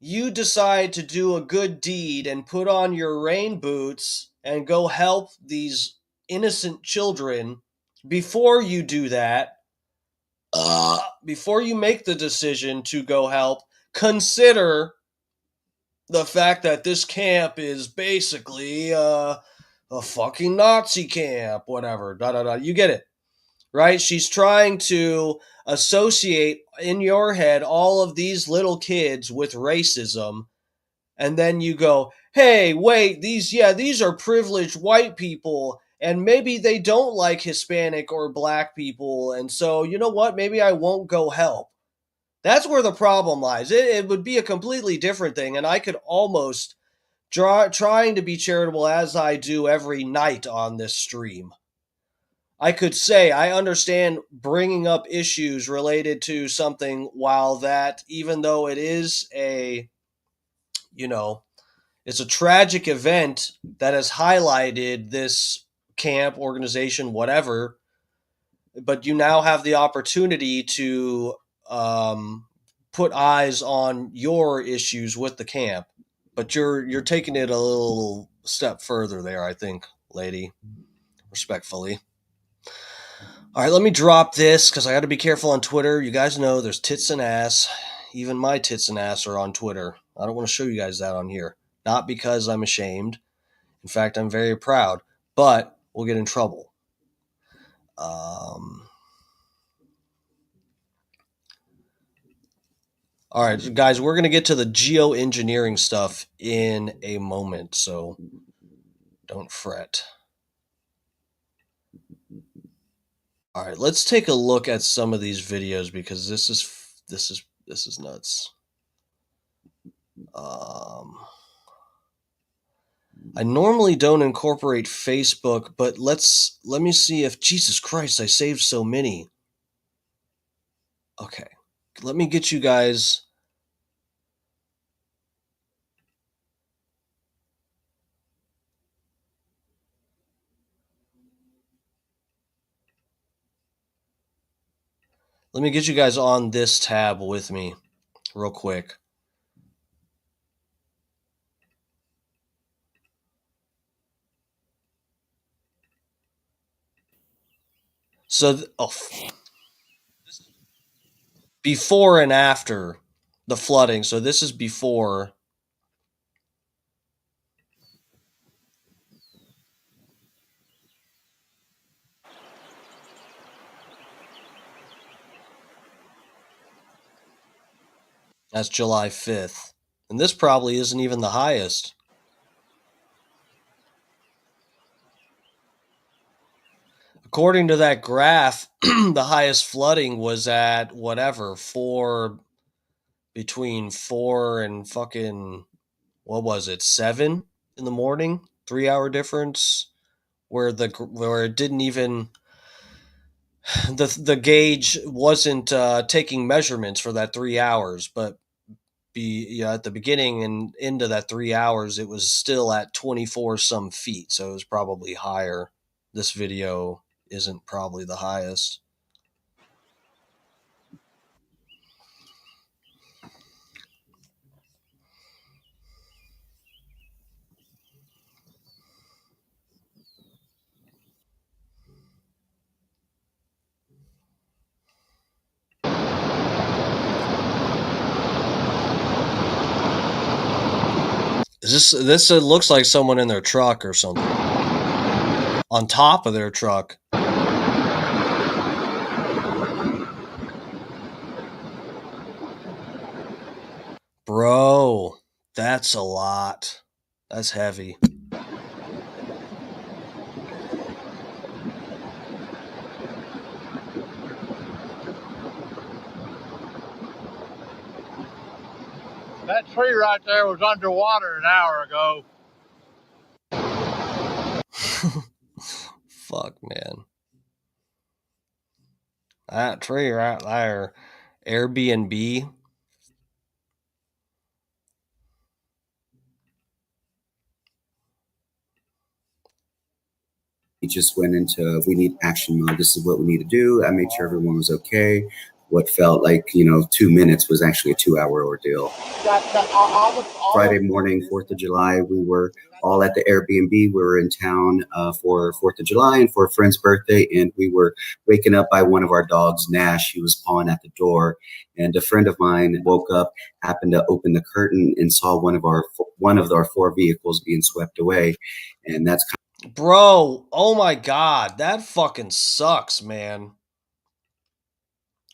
you decide to do a good deed and put on your rain boots and go help these innocent children, before you do that, before you make the decision to go help, consider the fact that this camp is basically a fucking Nazi camp, whatever. Da da da. You get it, right? She's trying to associate in your head all of these little kids with racism, and then you go, hey, wait, these are privileged white people, and maybe they don't like Hispanic or black people, and so, you know what, maybe I won't go help. That's where the problem lies. It would be a completely different thing, and I could almost trying to be charitable as I do every night on this stream. I could say I understand bringing up issues related to something, while that, even though it is a, you know, it's a tragic event that has highlighted this camp, organization, whatever, but you now have the opportunity to put eyes on your issues with the camp. But you're taking it a little step further there, I think, lady. Respectfully. All right, let me drop this because I got to be careful on Twitter. You guys know there's tits and ass. Even my tits and ass are on Twitter. I don't want to show you guys that on here. Not because I'm ashamed. In fact, I'm very proud. But we'll get in trouble. All right, guys, we're going to get to the geoengineering stuff in a moment, so don't fret. All right, let's take a look at some of these videos because this is nuts. I normally don't incorporate Facebook, but let me see if, Jesus Christ, I saved so many. Okay, let me get you guys. Let me get you guys on this tab with me real quick. So, before and after the flooding. So this is before. That's July 5th. And this probably isn't even the highest. According to that graph, the highest flooding was at whatever, between 4 and fucking, what was it, 7 in the morning? 3-hour difference, where it didn't even, the gauge wasn't taking measurements for that 3 hours, but at the beginning and into that 3 hours, it was still at 24 some feet, so it was probably higher. This video isn't probably the highest. This looks like someone in their truck or something. On top of their truck. Bro, that's a lot. That's heavy. That tree right there was underwater an hour ago. Fuck, man. That tree right there. Airbnb. We just went into, we need action mode. This is what we need to do. I made sure everyone was okay. What felt like, 2 minutes was actually a 2-hour ordeal. Friday morning, 4th of July, we were all at the Airbnb. We were in town for 4th of July and for a friend's birthday, and we were waken up by one of our dogs, Nash. He was pawing at the door, and a friend of mine woke up, happened to open the curtain, and saw one of our 4 vehicles being swept away, and that's Bro, oh my god, that fucking sucks, man.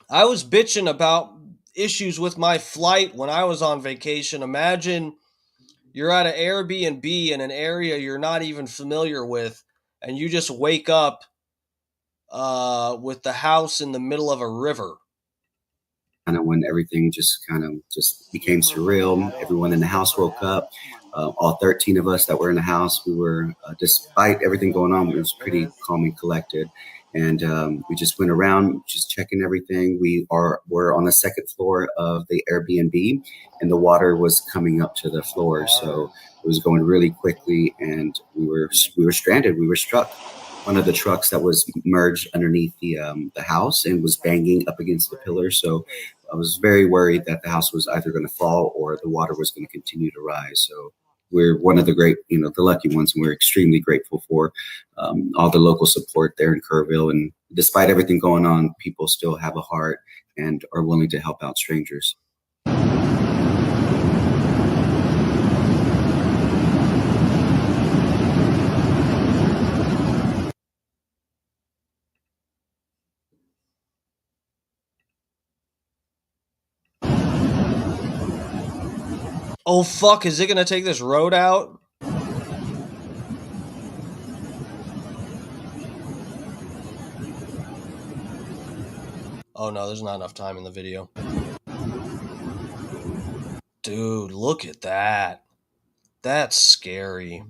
I was bitching about issues with my flight when I was on vacation. Imagine you're at an Airbnb in an area you're not even familiar with, and you just wake up with the house in the middle of a river. kind of when everything just became surreal. Everyone in the house woke up. All 13 of us that were in the house, we were, despite everything going on, it was pretty calm and collected. And we just went around just checking everything. We're on the second floor of the Airbnb, and the water was coming up to the floor. So it was going really quickly, and we were stranded. We were struck. One of the trucks that was merged underneath the house and was banging up against the pillar. So I was very worried that the house was either going to fall or the water was going to continue to rise. So we're one of the great, the lucky ones, and we're extremely grateful for all the local support there in Kerrville. And despite everything going on, people still have a heart and are willing to help out strangers. Oh fuck, is it gonna take this road out? Oh no, there's not enough time in the video. Dude, look at that. That's scary.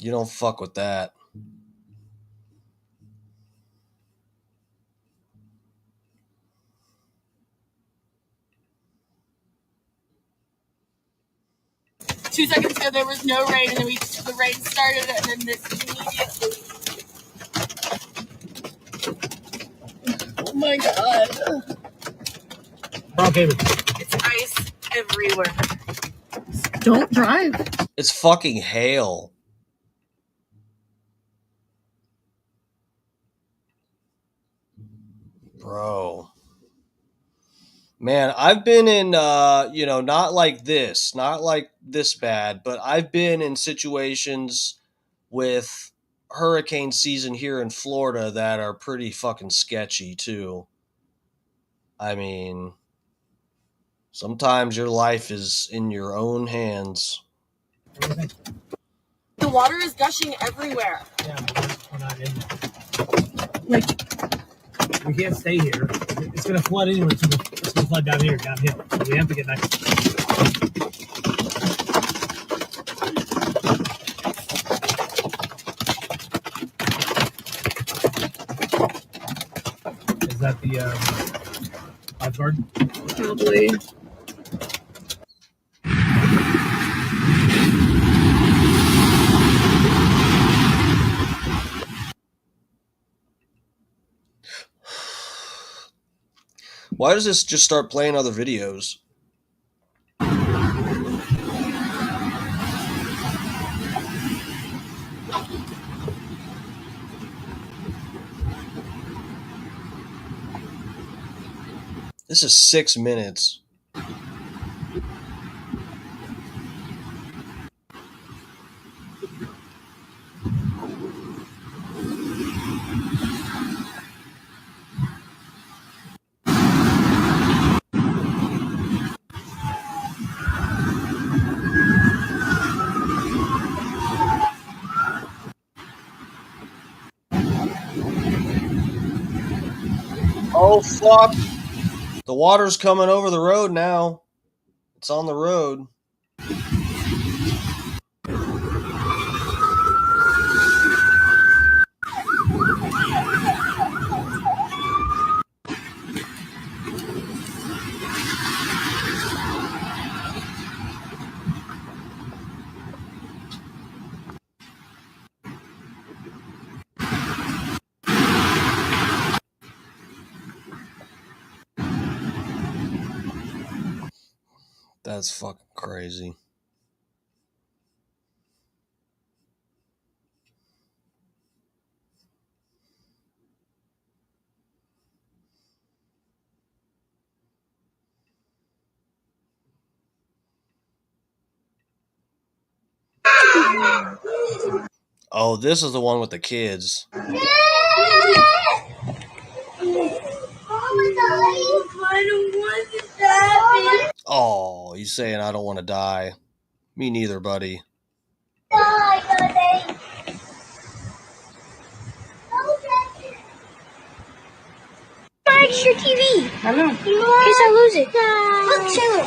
You don't fuck with that. Two seconds ago there was no rain, and then the rain started, and then this immediately. Oh my god. Okay. It's ice everywhere. Don't drive. It's fucking hail. Bro. Man, I've been in, not like this bad, but I've been in situations with hurricane season here in Florida that are pretty fucking sketchy too. I mean, sometimes your life is in your own hands. The water is gushing everywhere. Yeah, we're not in there. We can't stay here. It's going to flood anyway. It's going to flood downhill. So we have to get back. Is that the lifeguard? Probably. Why does this just start playing other videos? This is 6 minutes. Oh, fuck. The water's coming over the road now. It's on the road. That's fucking crazy. Oh, this is the one with the kids. Oh, he's saying I don't want to die. Me neither, buddy. Fix your TV. I know. In case I lose it. Look, Sailor.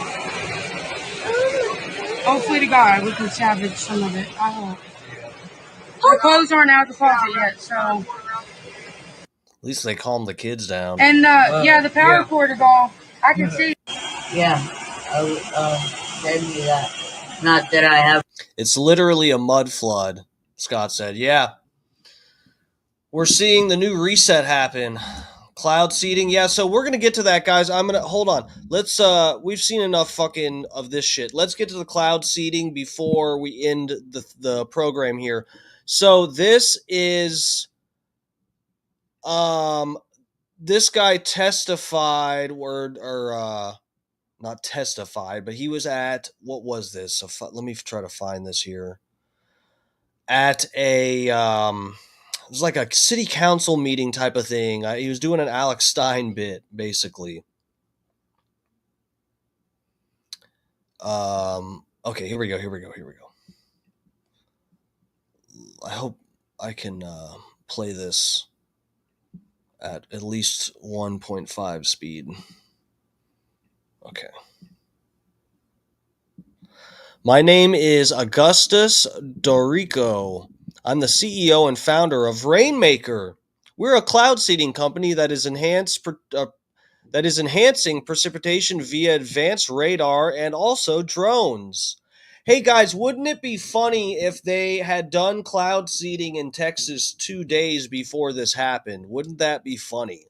Hopefully to God we can salvage some of it. I hope. The clothes aren't out of the closet yet, so. At least they calmed the kids down. And the power cord is off. I can see. Yeah, send me that. Not that I have. It's literally a mud flood, Scott said. Yeah. We're seeing the new reset happen. Cloud seeding. Yeah, so we're going to get to that, guys. Hold on. Let's, we've seen enough fucking of this shit. Let's get to the cloud seeding before we end the program here. So this is, this guy testified, not testified, but he was at, what was this? So let me try to find this here. At a, it was like a city council meeting type of thing. He was doing an Alex Stein bit, basically. Okay, here we go. I hope I can play this at least 1.5 speed. Okay. My name is Augustus Dorico. I'm the CEO and founder of Rainmaker. We're a cloud seeding company that is enhancing precipitation via advanced radar and also drones. Hey guys, wouldn't it be funny if they had done cloud seeding in Texas 2 days before this happened? Wouldn't that be funny?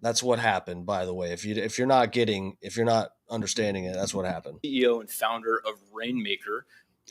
That's what happened, by the way. If you're not understanding it, that's what happened. CEO and founder of Rainmaker.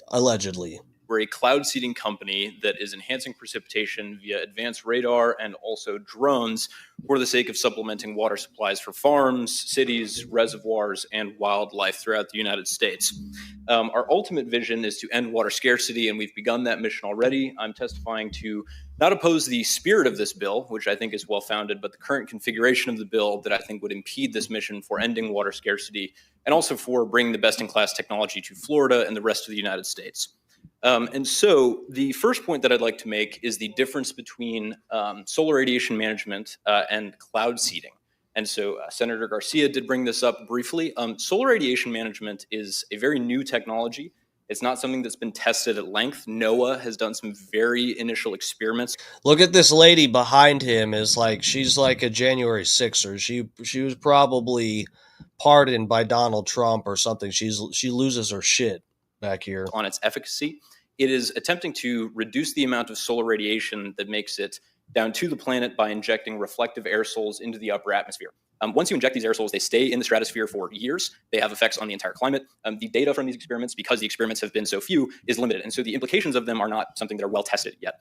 Allegedly. We're a cloud seeding company that is enhancing precipitation via advanced radar and also drones for the sake of supplementing water supplies for farms, cities, reservoirs, and wildlife throughout the United States. Our ultimate vision is to end water scarcity, and we've begun that mission already. I'm testifying to not oppose the spirit of this bill, which I think is well-founded, but the current configuration of the bill that I think would impede this mission for ending water scarcity and also for bringing the best-in-class technology to Florida and the rest of the United States. And so the first point that I'd like to make is the difference between solar radiation management and cloud seeding. And so Senator Garcia did bring this up briefly. Solar radiation management is a very new technology. It's not something that's been tested at length. NOAA has done some very initial experiments. Look at this lady behind him. She's like a January 6er. She was probably pardoned by Donald Trump or something. She loses her shit back here. On its efficacy. It is attempting to reduce the amount of solar radiation that makes it down to the planet by injecting reflective aerosols into the upper atmosphere. Once you inject these aerosols, they stay in the stratosphere for years. They have effects on the entire climate. The data from these experiments, because the experiments have been so few, is limited. And so the implications of them are not something that are well tested yet.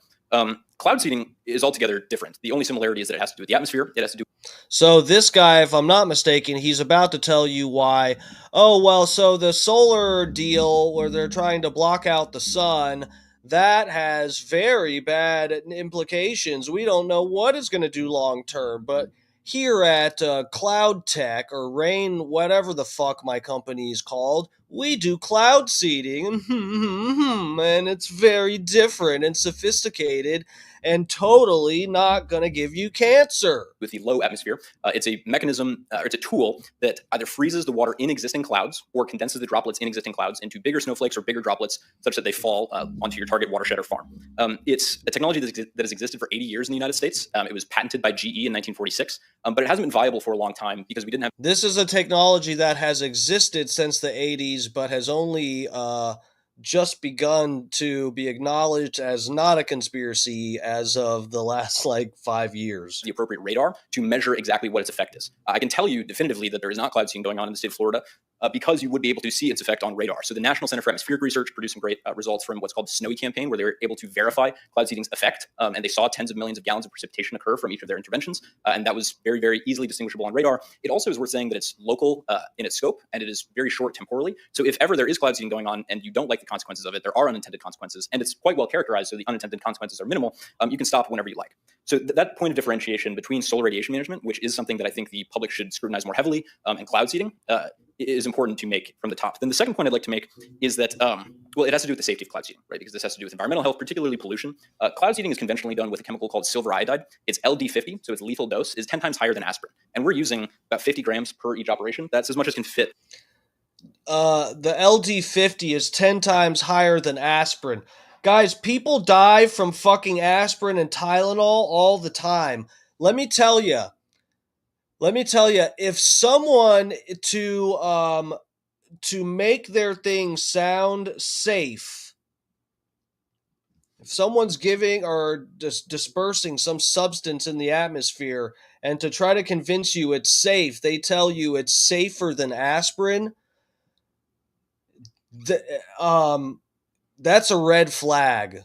Cloud seeding is altogether different. The only similarity is that it has to do with the atmosphere. It has to do. So this guy, if I'm not mistaken, he's about to tell you why. Oh, well, so the solar deal where they're trying to block out the sun, that has very bad implications. We don't know what it's going to do long term, but here at Cloud Tech or Rain, whatever the fuck my company is called, we do cloud seeding, and it's very different and sophisticated and totally not going to give you cancer. With the low atmosphere, it's a mechanism, or it's a tool that either freezes the water in existing clouds or condenses the droplets in existing clouds into bigger snowflakes or bigger droplets such that they fall onto your target watershed or farm. It's a technology that has existed for 80 years in the United States. It was patented by GE in 1946, but it hasn't been viable for a long time because we didn't have... This is a technology that has existed since the 80s, but has only just begun to be acknowledged as not a conspiracy as of the last 5 years. The appropriate radar to measure exactly what its effect is. I can tell you definitively that there is not cloud seeding going on in the state of Florida because you would be able to see its effect on radar. So the National Center for Atmospheric Research produced some great results from what's called the Snowy campaign, where they were able to verify cloud seeding's effect, and they saw tens of millions of gallons of precipitation occur from each of their interventions, and that was very, very easily distinguishable on radar. It also is worth saying that it's local in its scope, and it is very short temporally. So if ever there is cloud seeding going on and you don't like the consequences of it, there are unintended consequences, and it's quite well characterized, so the unintended consequences are minimal. You can stop whenever you like. So that point of differentiation between solar radiation management, which is something that I think the public should scrutinize more heavily, and cloud seeding is important to make from the top. Then the second point I'd like to make is that, well, it has to do with the safety of cloud seeding, right? Because this has to do with environmental health, particularly pollution. Cloud seeding is conventionally done with a chemical called silver iodide. Its LD50, so its lethal dose, is 10 times higher than aspirin. And we're using about 50 grams per each operation. That's as much as can fit. The LD50 is 10 times higher than aspirin. Guys, people die from fucking aspirin and Tylenol all the time. Let me tell you, if someone to make their thing sound safe, if someone's giving or dispersing some substance in the atmosphere and to try to convince you it's safe, they tell you it's safer than aspirin, that's a red flag.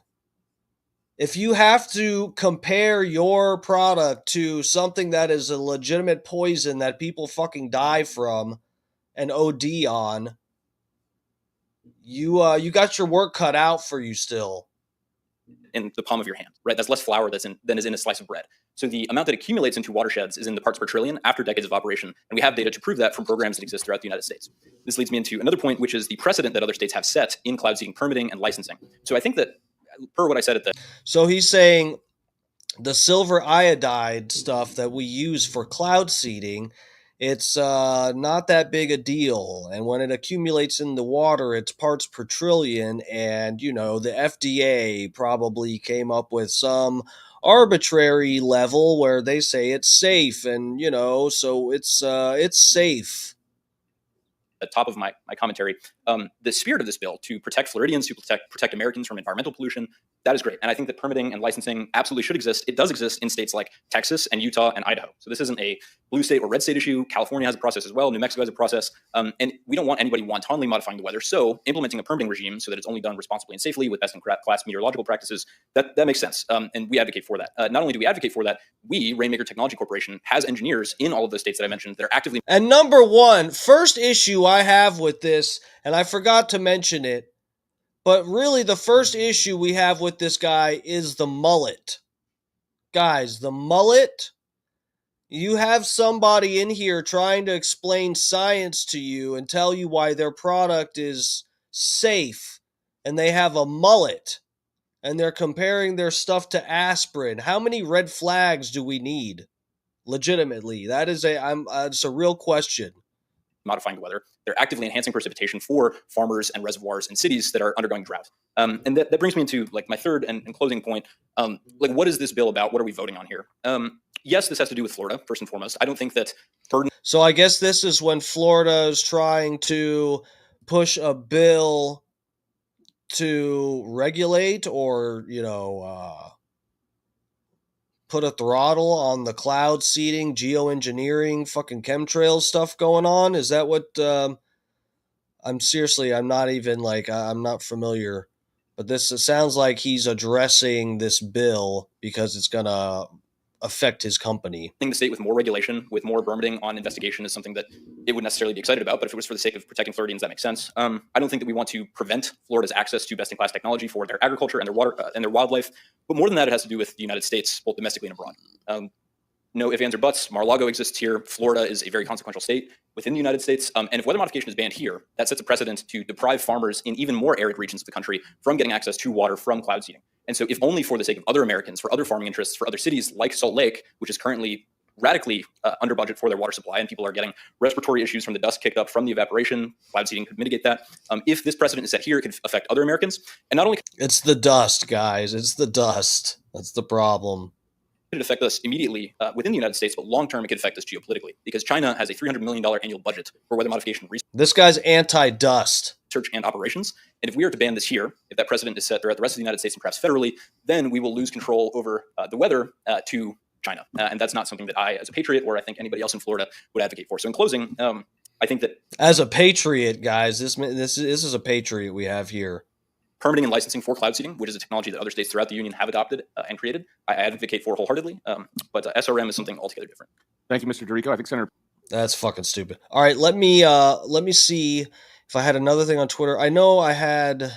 If you have to compare your product to something that is a legitimate poison that people fucking die from and OD on, you got your work cut out for you still. In the palm of your hand, right? That's less flour than is in a slice of bread. So the amount that accumulates into watersheds is in the parts per trillion after decades of operation, and we have data to prove that from programs that exist throughout the United States. This leads me into another point, which is the precedent that other states have set in cloud seeding permitting and licensing. So I think that, per what I said at the... So he's saying the silver iodide stuff that we use for cloud seeding, it's not that big a deal. And when it accumulates in the water, it's parts per trillion. And, the FDA probably came up with some arbitrary level where they say it's safe. And, so it's safe. At top of my commentary, the spirit of this bill to protect Floridians, to protect Americans from environmental pollution, that is great. And I think that permitting and licensing absolutely should exist. It does exist in states like Texas and Utah and Idaho. So this isn't a blue state or red state issue. California has a process as well. New Mexico has a process. And we don't want anybody wantonly modifying the weather. So implementing a permitting regime so that it's only done responsibly and safely with best-in-class meteorological practices, that makes sense. And we advocate for that. Not only do we advocate for that, we, Rainmaker Technology Corporation, has engineers in all of those states that I mentioned that are actively... And number one, first issue I have with this, and I forgot to mention it, but really the first issue we have with this guy is the mullet. Guys, the mullet, you have somebody in here trying to explain science to you and tell you why their product is safe, and they have a mullet, and they're comparing their stuff to aspirin. How many red flags do we need? Legitimately, that is it's a real question. Modifying the weather. They're actively enhancing precipitation for farmers and reservoirs and cities that are undergoing drought. And that brings me into like my third and closing point. Like, what is this bill about? What are we voting on here? Yes, this has to do with Florida, first and foremost. I don't think that burden. So I guess this is when Florida is trying to push a bill to regulate or, put a throttle on the cloud seeding, geoengineering, fucking chemtrails stuff going on. Is that what... I'm not familiar, but it sounds like he's addressing this bill because it's going to affect his company. The state with more regulation, with more permitting on investigation is something that it would necessarily be excited about, but if it was for the sake of protecting Floridians, that makes sense. I don't think that we want to prevent Florida's access to best-in-class technology for their agriculture and their water and their wildlife, but more than that, it has to do with the United States, both domestically and abroad. No ifs, ands, or buts. Mar-a-Lago exists here. Florida is a very consequential state within the United States. And if weather modification is banned here, that sets a precedent to deprive farmers in even more arid regions of the country from getting access to water from cloud seeding. And so if only for the sake of other Americans, for other farming interests, for other cities like Salt Lake, which is currently radically under budget for their water supply, and people are getting respiratory issues from the dust kicked up from the evaporation, cloud seeding could mitigate that. If this precedent is set here, it could affect other Americans. And not only... It's the dust, guys. It's the dust. That's the problem. It affect us immediately within the United States, but long-term it could affect us geopolitically because China has a $300 million annual budget for weather modification research. This guy's anti-dust. Research and operations. And if we are to ban this here, if that precedent is set throughout the rest of the United States and perhaps federally, then we will lose control over the weather to China. And that's not something that I, as a patriot, or I think anybody else in Florida would advocate for. So in closing, I think that... As a patriot, guys, this is a patriot we have here. Permitting and licensing for cloud seeding, which is a technology that other states throughout the union have adopted and created, I advocate for wholeheartedly. But SRM is something altogether different. Thank you, Mr. Dorico. I think Senator... That's fucking stupid. All right, let me see if I had another thing on Twitter. I know I had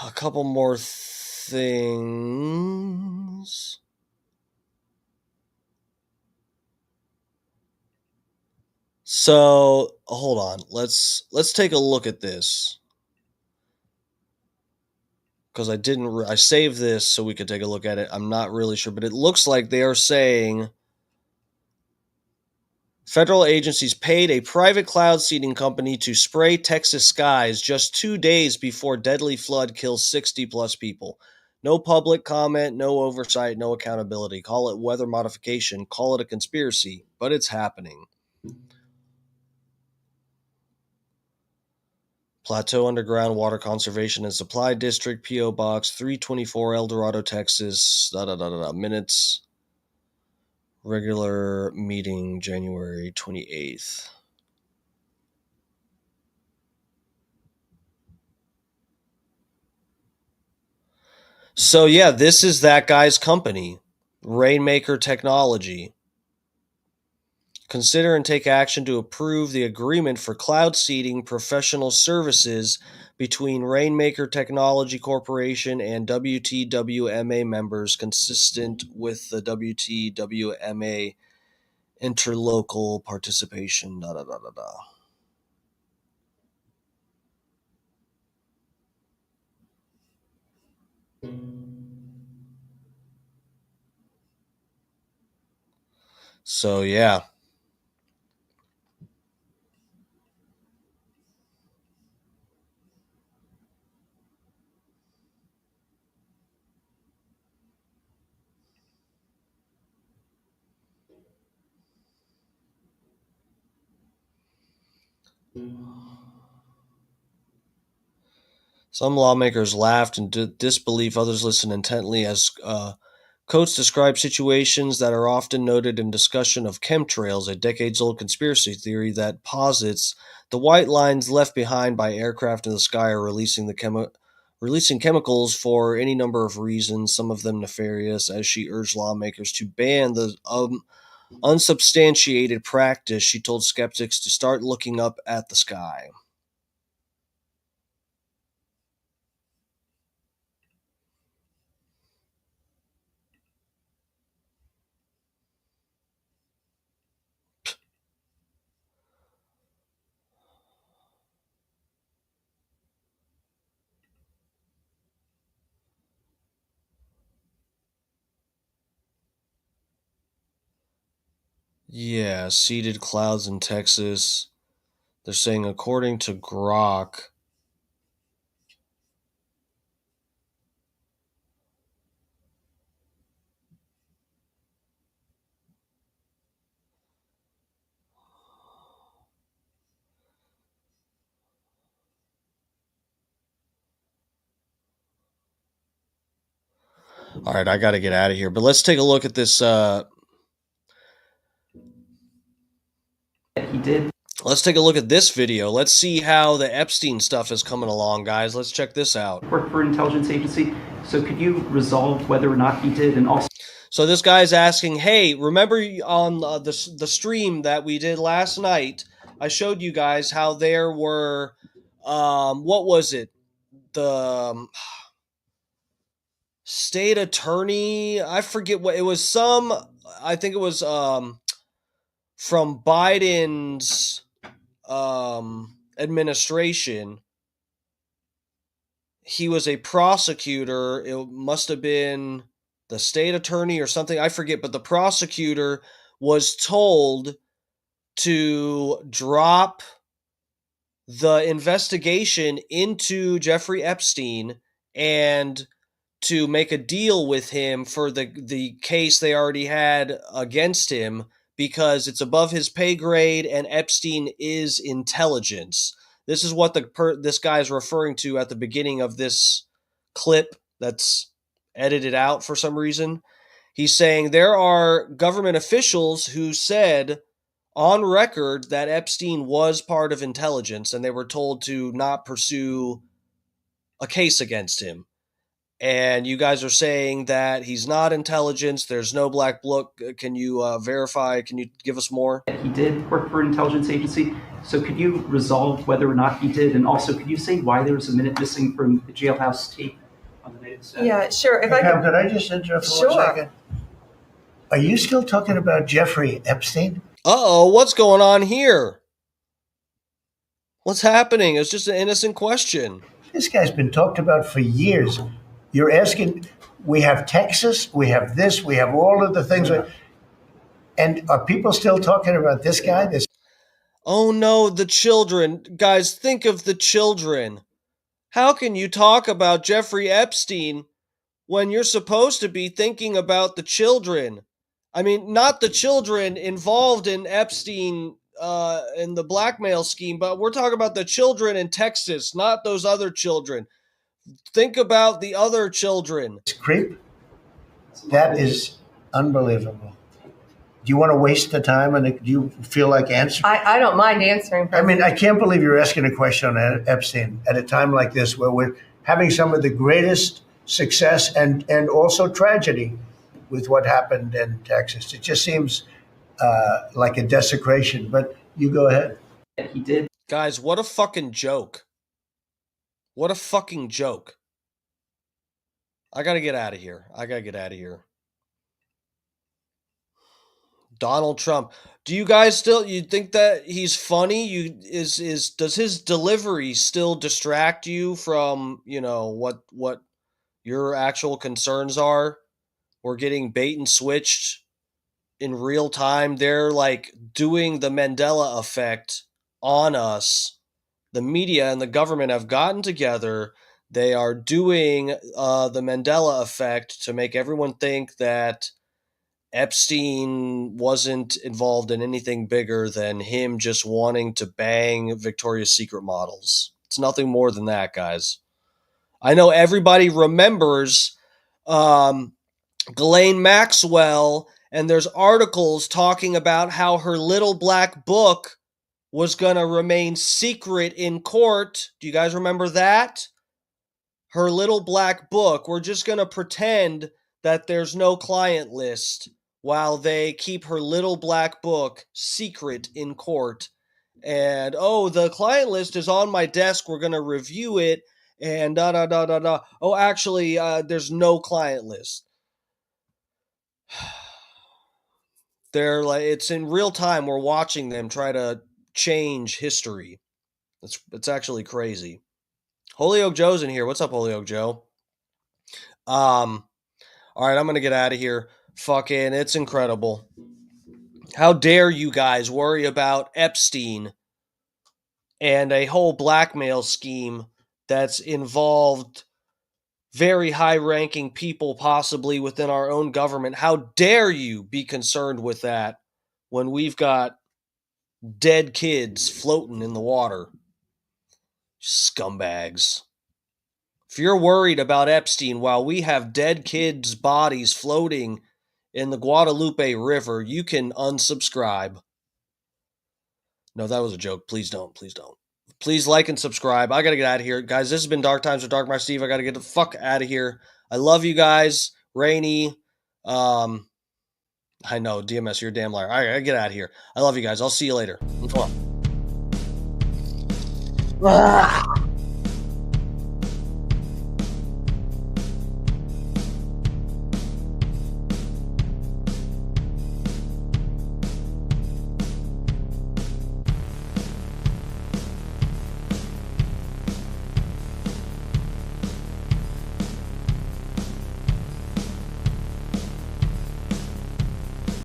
a couple more things. So hold on. Let's take a look at this. Because I saved this so we could take a look at it. I'm not really sure, but it looks like they are saying federal agencies paid a private cloud seeding company to spray Texas skies just 2 days before deadly flood kills 60 plus people. No public comment, no oversight, no accountability. Call it weather modification, call it a conspiracy, but it's happening. Plateau Underground Water Conservation and Supply District, P.O. Box 324, El Dorado, Texas. Minutes. Regular meeting, January 28th. So, yeah, this is that guy's company, Rainmaker Technology. Consider and take action to approve the agreement for cloud seeding professional services between Rainmaker Technology Corporation and WTWMA members consistent with the WTWMA interlocal participation. So, yeah. Some lawmakers laughed in disbelief. Others listened intently as Coates described situations that are often noted in discussion of chemtrails, a decades-old conspiracy theory that posits the white lines left behind by aircraft in the sky are releasing chemicals for any number of reasons, some of them nefarious, as she urged lawmakers to ban the unsubstantiated practice. She told skeptics to start looking up at the sky. Yeah, seeded clouds in Texas. They're saying, according to Grok, all right, I got to get out of here, but let's take a look at this. He did. Let's take a look at this video. Let's see how the Epstein stuff is coming along, guys. Let's check this out. Work for an intelligence agency. So could you resolve whether or not he did? And also, so this guy's asking, hey, remember on the stream that we did last night, I showed you guys how there were, what was it? The state attorney, I forget what it was. I think it was from Biden's administration. He was a prosecutor. It must have been the state attorney or something. I forget, but the prosecutor was told to drop the investigation into Jeffrey Epstein and to make a deal with him for the case they already had against him, because it's above his pay grade and Epstein is intelligence. This is what this guy is referring to at the beginning of this clip that's edited out for some reason. He's saying there are government officials who said on record that Epstein was part of intelligence and they were told to not pursue a case against him. And you guys are saying that he's not intelligence. There's no black book. Can you verify? Can you give us more? he did work for an intelligence agency. So could you resolve whether or not he did? And also, could you say why there was a minute missing from the jailhouse tape on the night of the set? Yeah, sure. If Pam, could I just interrupt for 1 second? Are you still talking about Jeffrey Epstein? Uh-oh, what's going on here? What's happening? It's just an innocent question. This guy's been talked about for years. You're asking, we have Texas, we have this, we have all of the things. And are people still talking about this guy? Oh no, the children. Guys, think of the children. How can you talk about Jeffrey Epstein when you're supposed to be thinking about the children? I mean, not the children involved in Epstein in the blackmail scheme, but we're talking about the children in Texas, not those other children. Think about the other children. Creep? That is unbelievable. Do you want to waste the time and do you feel like answering? I don't mind answering. I mean, I can't believe you're asking a question on Epstein at a time like this where we're having some of the greatest success and also tragedy with what happened in Texas. It just seems like a desecration, but you go ahead. He did. Guys, what a fucking joke. What a fucking joke. I gotta get out of here. Donald Trump. Do you guys you think that he's funny? Does his delivery still distract you from, what your actual concerns are? We're getting bait and switched in real time. They're like doing the Mandela effect on us. The media and the government have gotten together. They are doing the Mandela effect to make everyone think that Epstein wasn't involved in anything bigger than him just wanting to bang Victoria's Secret models. It's nothing more than that, guys. I know everybody remembers Ghislaine Maxwell, and there's articles talking about how her little black book was going to remain secret in court. Do you guys remember that? Her little black book. We're just going to pretend that there's no client list while they keep her little black book secret in court. And, oh, the client list is on my desk. We're going to review it. And da-da-da-da-da. Oh, actually, there's no client list. They're like, it's in real time. We're watching them try to change history. It's actually crazy. Holyoke Joe's in here. What's up, Holyoke Joe? All right, I'm gonna get out of here. Fucking, it's incredible. How dare you guys worry about Epstein and a whole blackmail scheme that's involved very high-ranking people, possibly within our own government. How dare you be concerned with that when we've got dead kids floating in the water? Scumbags. If you're worried about Epstein while we have dead kids' bodies floating in the Guadalupe River, you can unsubscribe. No, that was a joke. Please don't. Please don't. Please like and subscribe. I got to get out of here. Guys, this has been Dark Times with Dark Master Steve. I got to get the fuck out of here. I love you guys. Rainy. I know, DMS, you're a damn liar. All right, I got to get out of here. I love you guys. I'll see you later. Mwah.